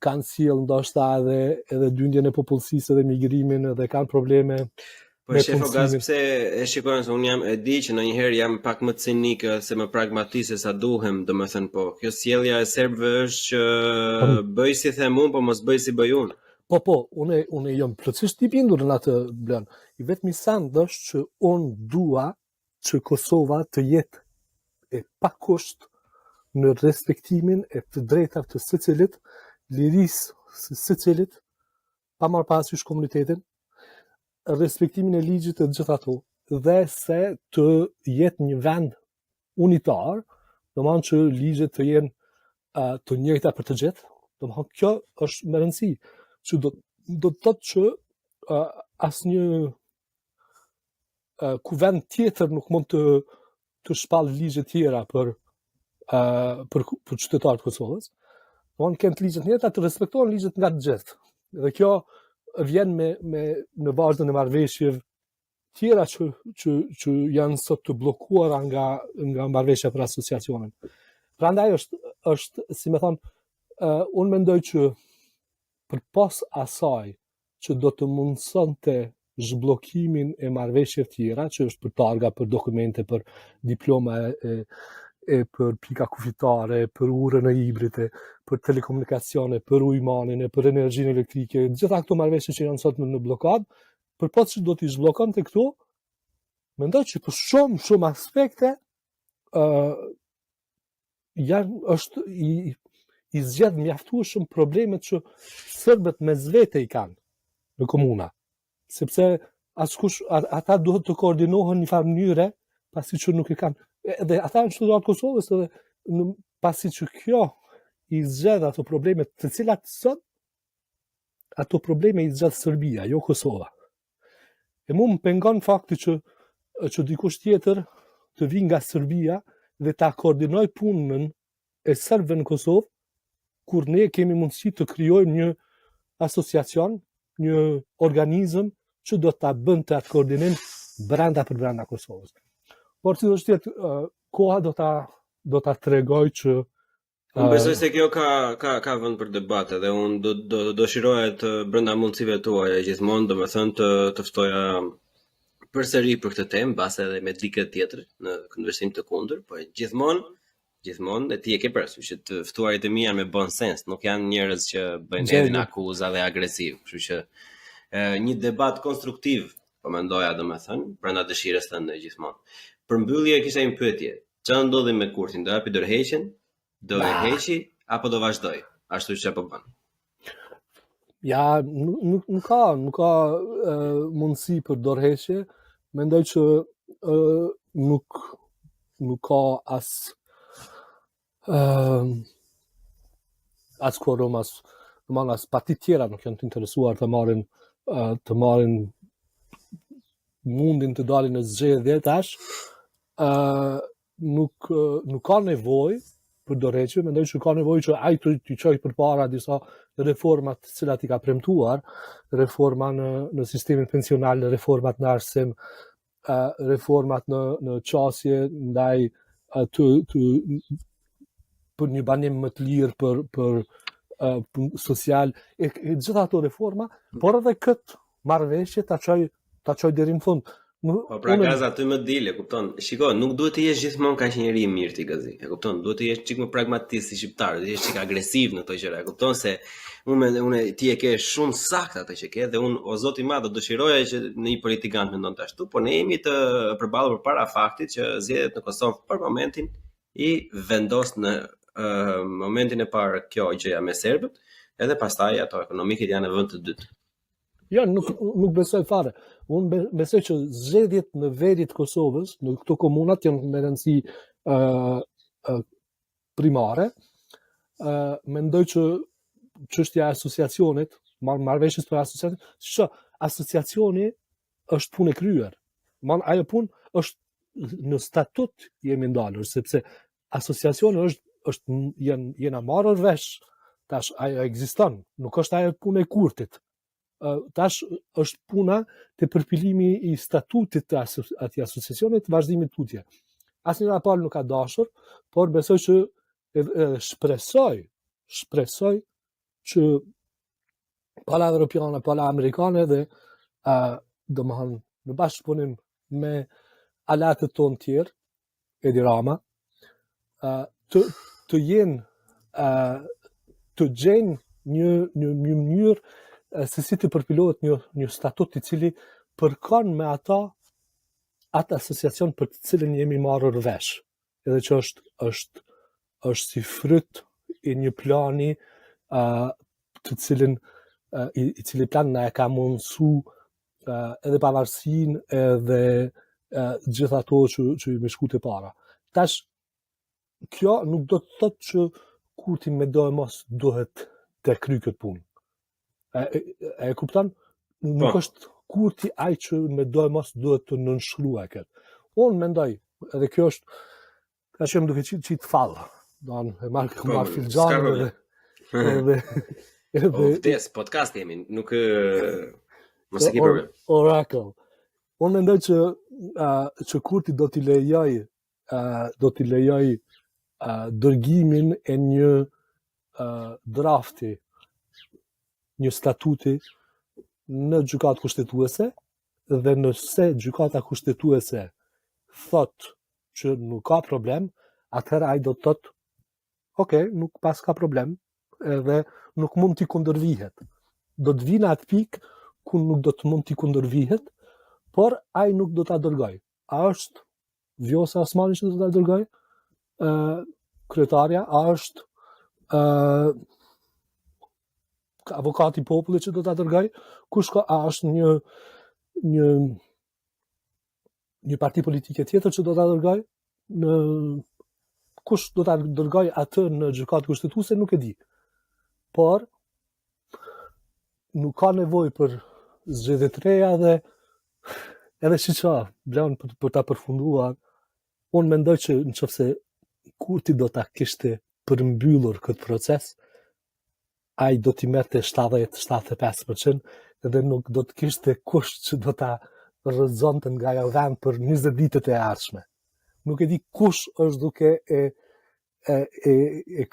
kanë sjell ndoshta edhe dyndjen e popullsisë dhe migrimin, dhe kanë probleme. Po shef Ogaz, pse e shikojnë se unë e di që ndonjëherë jam pak më cinik se më pragmatist se sa duhem, domethënë po. Kjo sjellja e serbëve është që bëj si them unë, po mos bëj si bëj unë. Po, unë jam plotësisht i bindur në atë Blen. I vetmi send është që unë dua që Kosova të jetë e pakusht në respektimin e të drejtave të secilit, lirisë së secilit, pa marrë parasysh komunitetin, respektimin e ligjit të gjitha ato, dhe se të jetë një vend unitar, domethënë që ligjet të jenë të njëjta për të gjithë. Domethënë kjo është me rëndësi, që do të thotë që asnjë kuvend tjetër nuk mund të shpallë ligje tjera për për qytetarët e Kosovës. Unë kënë të ligjet njëta të respektojnë ligjet nga të gjithë. Dhe kjo vjen në vazhdën e marrëveshjeve tjera që janë sot të bllokuara nga marrëveshja për asociacionin. Prandaj është si më thon, unë mendoj që përpas asaj që do të mundsonte zhbllokimin e marrëveshjeve tjera, që është për targa, për dokumente, për diploma e për pika kufitare, për urën e hibride, për telekomunikacione, për ujmanin, për energjinë elektrike, gjitha këto marrëveshje që janë sot në blokad, përpas që do t'i zhbllokante këto, mendoj që për shumë aspekte është i zgjedh mjaftueshëm problemet që serbët mes vete i kanë në komuna, sepse ata duhet të koordinohen në farë mënyre, pasi që nuk e kanë, edhe ata në qytetarët e Kosovës, edhe pasi që kjo i zgjedh ato problemet të cilat sot ato probleme i zgjedh Serbia, jo Kosova. E mu më pengon fakti që dikush tjetër të vi nga Serbia dhe ta koordinoj punën e serbëve në Kosovë, kur ne kemi mundësi të krijojmë një asociacion, një organizëm që do ta bënte atë koordinim brenda Kosovës. Por si do të jetë, koha do ta tregoj që unë besoj se kjo ka vend për debate dhe unë do dëshiroja të brenda mundësive tuaja gjithmonë, domethënë të ftoja përsëri për këtë temë, base edhe me dikë tjetër në këndvështrim të kundër, por gjithmonë e ti e ke parasysh që të ftuarit e mi janë me bon sens, nuk janë njerëz që bëjnë edhe akuza dhe agresiv, kështu që një debat konstruktiv, po mendoja domethënë, brenda dëshirës tënde gjithmonë. Për mbyllje kisha një pyetje. Çfarë ndodhi me Kurtin? Do hapi dorëheqjen? Do e heqi apo do vazhdoj? Ashtu që apo bën? Ja, nuk ka mundësi për dorëheqje. Mendoj që nuk ka as quorum, as partit tjera nuk janë të interesuar të marrin mundin të dalin në zgjedhje tash. Nuk ka nevojë për dorëheqje, mendoj që ka nevojë që ai të çojë përpara disa reformat të cilat i ka premtuar, reforma në sistemin pensional, reformat në arsim, reformat në qasje ndaj për një banim më të lirë për social, e gjitha ato reforma, por edhe këtë marrëveshje ta çoj deri në fund. Po pra Gaza ty më dile, kupton? Shiko, nuk duhet të jesh gjithmonë kaq njeri i mirë ti Gazi. E kupton? Duhet të jesh çik më pragmatist si shqiptar, të jesh çik agresiv në këto gjëra. E kupton se unë ti e ke shumë saktë atë që ke dhe unë o Zoti i Madh do dëshiroja që në një politikant mendonte ashtu, por ne jemi të përballur përpara faktit që zgjedhjet në Kosovë për momentin i vendos në momentin e parë kjo gjëja me serbët, edhe pastaj ato ekonomikët janë në vend të dytë. Jo, nuk besoj fare. Unë besoj që zgjedhjet në veri të Kosovës, në këto komunat janë me rëndësi primare. Mendoj që çështja e asociacionit, marrëveshjes për asociacionin, që asociacioni është punë e kryer. Ajo punë është në statut jemi ndalur, sepse asociacioni jena marrë vesh, tash ajo ekziston, nuk është ajo punë e Kurtit. Tash është puna të përpilimi i statutit të atij asociacionit, vazhdimit tutje. Asnjë raport nuk ka dashur, por besoj që shpresoj që pala evropiane, pala amerikane dhe domethënë në bashkëpunim me aleatët tonë tjerë, Edi Rama, të jenë të gjejnë një mënyrë se si të përpilohet një statut i cili përkon me atë asociacion për të cilën jemi marrur vesh, edhe që është si fryt i një plani të cilin i cili plan na e ka mundsu edhe pavarësinë edhe gjithë ato që i më shkute para. Tash kjo nuk do të thotë që Kurti me do e mos duhet të kry këtë punë. E kupton? Nuk është Kurti ai që me do e mos duhet të nënshkruaj këtë. Unë mendoj, edhe kjo është Ka që më duke qitë falla. Don, e marrë s'ka filxanë problem. edhe Vdes, podcast jemi, nuk mos e ke problem. Oracle. Unë mendoj që Kurti do t'i lejoj dërgimin e një drafti, një statuti në gjykatë kushtetuese, dhe nëse gjykata kushtetuese thot që nuk ka problem, atëherë ai do të thotë, ok, nuk pas ka problem, edhe nuk mund t'i kundërvihet. Do të vinë atë pikë ku nuk do të mund t'i kundërvihet, por ai nuk do ta dërgoj. A është Vjosa Osmani që do ta dërgoj? Kryetarja, a është avokati i popullit që do ta dërgoj? Kush ka, a është një parti politike tjetër që do ta dërgoj? Kush do ta dërgoj atë në gjykatë kushtetuese nuk e di. Por nuk ka nevojë për zgjedhje të reja dhe edhe shiqa, blan për ta përfunduar, unë mendoj që nëse Kurti do ta kishte përmbyllur këtë proces, ai do t'i merrte 70-75% edhe nuk do të kishte kush që do ta rrëzonte nga ajo vend për 20 ditët e ardhshme. Nuk e di kush është duke e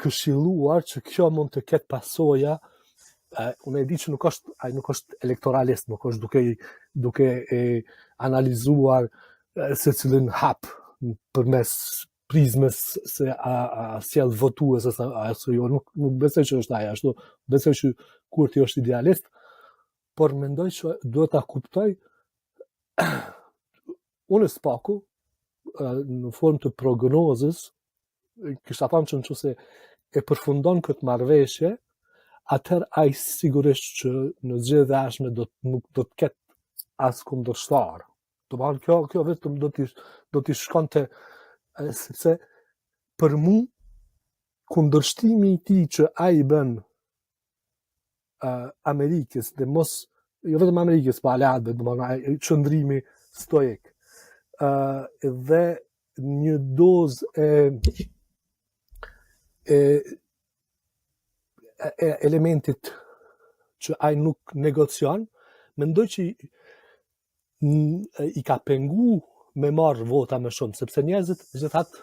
këshilluar që kjo mund të ketë pasoja. Unë e di që ai nuk është elektoralist, nuk është duke e analizuar se cilin hap përmes prizmës se a sjell votues ose jo, nuk besoj që është ai ashtu, besoj që Kurti është idealist, por mendoj që duhet ta kuptoj unë spaku në formë të prognozës, kisha thënë që nëse e përfundon këtë marrëveshje, atëherë ai sigurisht që në zgjedhjet e ardhshme nuk do të ketë as kundërshtar. Domethënë kjo vetëm do t'i shkonte, sepse për mu kundërshtimi i tij që ai bën Amerikës dhe mos jo vetëm Amerikës, pa aleatëve, domethënë qëndrimi stoik, dhe një dozë e elementit që ai nuk negocion, mendoj që i ka pengu me marrë vota më shumë, sepse njerëzit gjithatë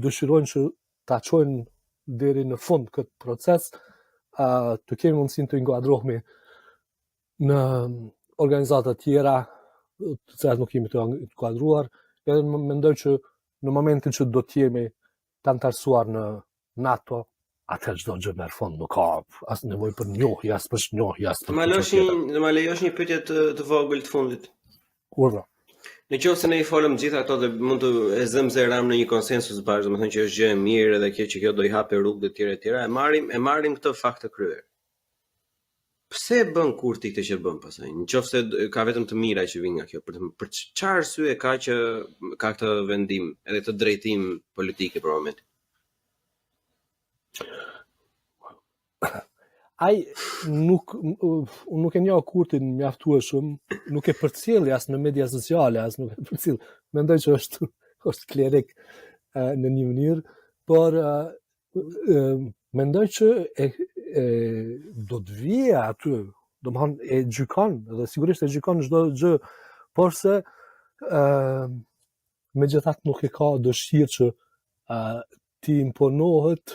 dëshirojnë që ta çojnë deri në fund këtë proces, të kemi mundësinë të inkuadrohemi në organizata tjera, të cilat nuk jemi të inkuadruar, edhe mendoj që në momentin që do të jemi të antarësuar në NATO, atë çdo gjë merr fund, nuk ka as nevojë për njohje, as për njohje, as për. Ma lejosh një pyetje të vogël të fundit. Urdhra. Në qoftë se ne i folëm gjitha ato dhe mund të e zëmë zeram në një konsensus bashkë, domethënë që është gjë e mirë edhe që kjo do i hape rrugë të tjera, e marrim këtë fakt të kryer. Pse bën Kurti këtë që bën pastaj? Në qoftë se ka vetëm të mira që vijnë nga kjo, për çfarë arsye ka që ka këtë vendim edhe këtë drejtim politike për momentin? Ai nuk e njoh Kurtin mjaftueshëm, nuk e përcjelli as në media sociale, as nuk e përcjell. Mendoj që është klerik në një mënyrë, por mendoj që do të vijë aty, domethënë e gjykon, dhe sigurisht e gjykon çdo gjë, por se megjithatë nuk e ka dëshirë që ti imponohet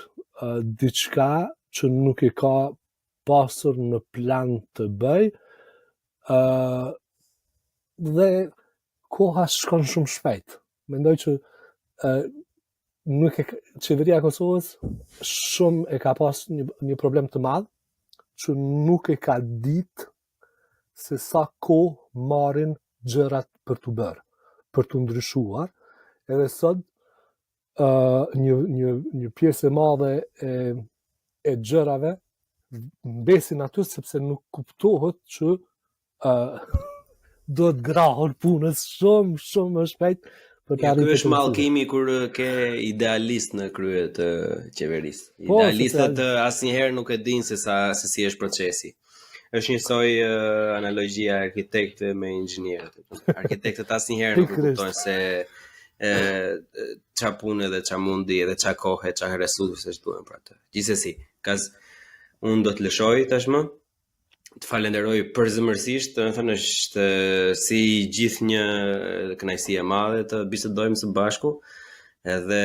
diçka që nuk e ka pasur në plan të bëj, dhe koha shkon shumë shpejt. Mendoj që qeveria e Kosovës shumë e ka pas një problem të madh, që nuk e ka ditë se sa kohë marrin gjërat për të bërë, për të ndryshuar, edhe sot një pjesë e madhe e gjërave mbesin aty sepse nuk kuptohet që do të grahon punës shumë më shpejt për të arritur. Ky është mallkimi kur ke idealist në krye të qeverisë. Idealistët asnjëherë nuk e dinë se si është procesi. Është njësoj analogjia e arkitektëve me inxhinierët. Arkitektët asnjëherë nuk kuptojnë se qa punë dhe qa mundi dhe qa kohë, qa resurse që duhen për atë. Gjithsesi, unë do të lëshoj tashmë, të falenderoj përzemërsisht, do të thënë është si gjithë një kënaqësi e madhe të bisedojmë së bashku, edhe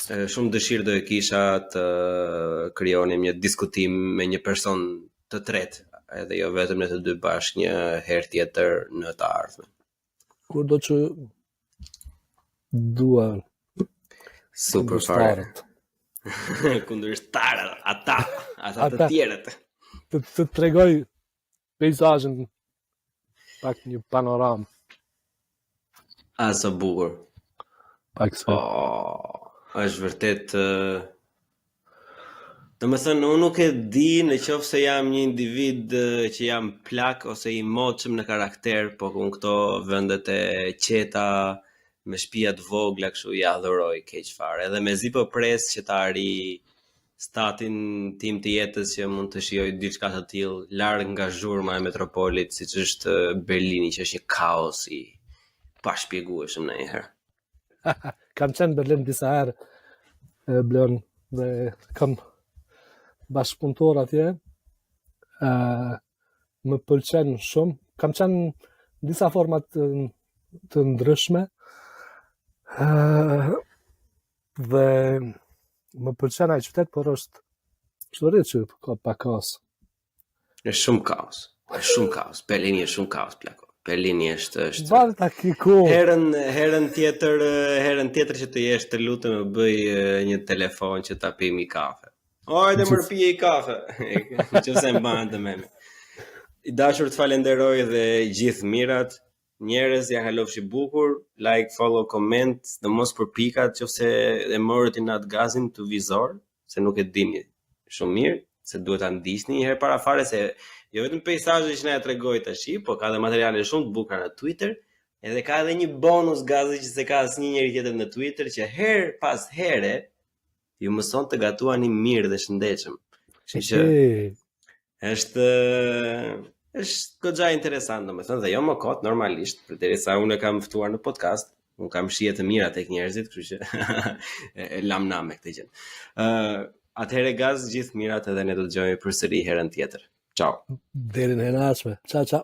shumë dëshirë do e kisha të krijonim një diskutim me një person të tretë, edhe jo vetëm ne të dy bashkë një herë tjetër në të ardhmen. Kur do që duan Super fare. Kundërshtarët, ata të tjerët. Të tregoj peizazhin pak një panoram. Sa bukur. Pak se. Është vërtet domethënë unë nuk e di në qoftë se jam një individ që jam plak ose i moçëm në karakter, po unë këto vendet e qeta me shtëpia të vogla kështu ja adhuroj keq fare. Edhe mezi po pres që ta arri statin tim të jetës që mund të shijoj diçka të tillë larg nga zhurma e metropolit siç është Berlini, që është një kaos i pashpjegueshëm ndonjëherë. Kam qenë në Berlin disa herë, Blon, dhe kam bashkëpunëtor atje. Më pëlqen shumë. Kam qenë në disa format të ndryshme. Dhe më pëlqen ai qytet, por është çfarë që ka pak kaos. Është shumë kaos. Është shumë kaos. Berlini është shumë kaos plako. Berlini është Valta kiko. Herën tjetër që të jesh të lutem më bëj një telefon që ta pimi kafe. Hajde më pije i kafe. Nëse mban të më. I dashur të falenderoj dhe gjithë mirat. Njerëz ja kalofshi bukur, like, follow, comment, dhe mos për pikat nëse e morët i natë gazin të vizor, se nuk e dini shumë mirë, se duhet ta ndiqni një herë para fare, se jo vetëm peizazhi që na e tregoi tash, po ka dhe materiale shumë të bukura në Twitter, edhe ka edhe një bonus gazi që se ka asnjë njeri tjetër në Twitter, që herë pas here ju mëson të gatuani mirë dhe shëndetshëm. Kështu që është goxha interesant, domethënë, dhe jo më kot normalisht, përderisa unë e kam ftuar në podcast, unë kam shije të mira tek njerëzit, kështu që e lam na me këtë gjë. Atëherë gaz, gjithë mirat, edhe ne do të dëgjojmë përsëri herën tjetër. Ciao. Deri në herën e ardhshme. Ciao.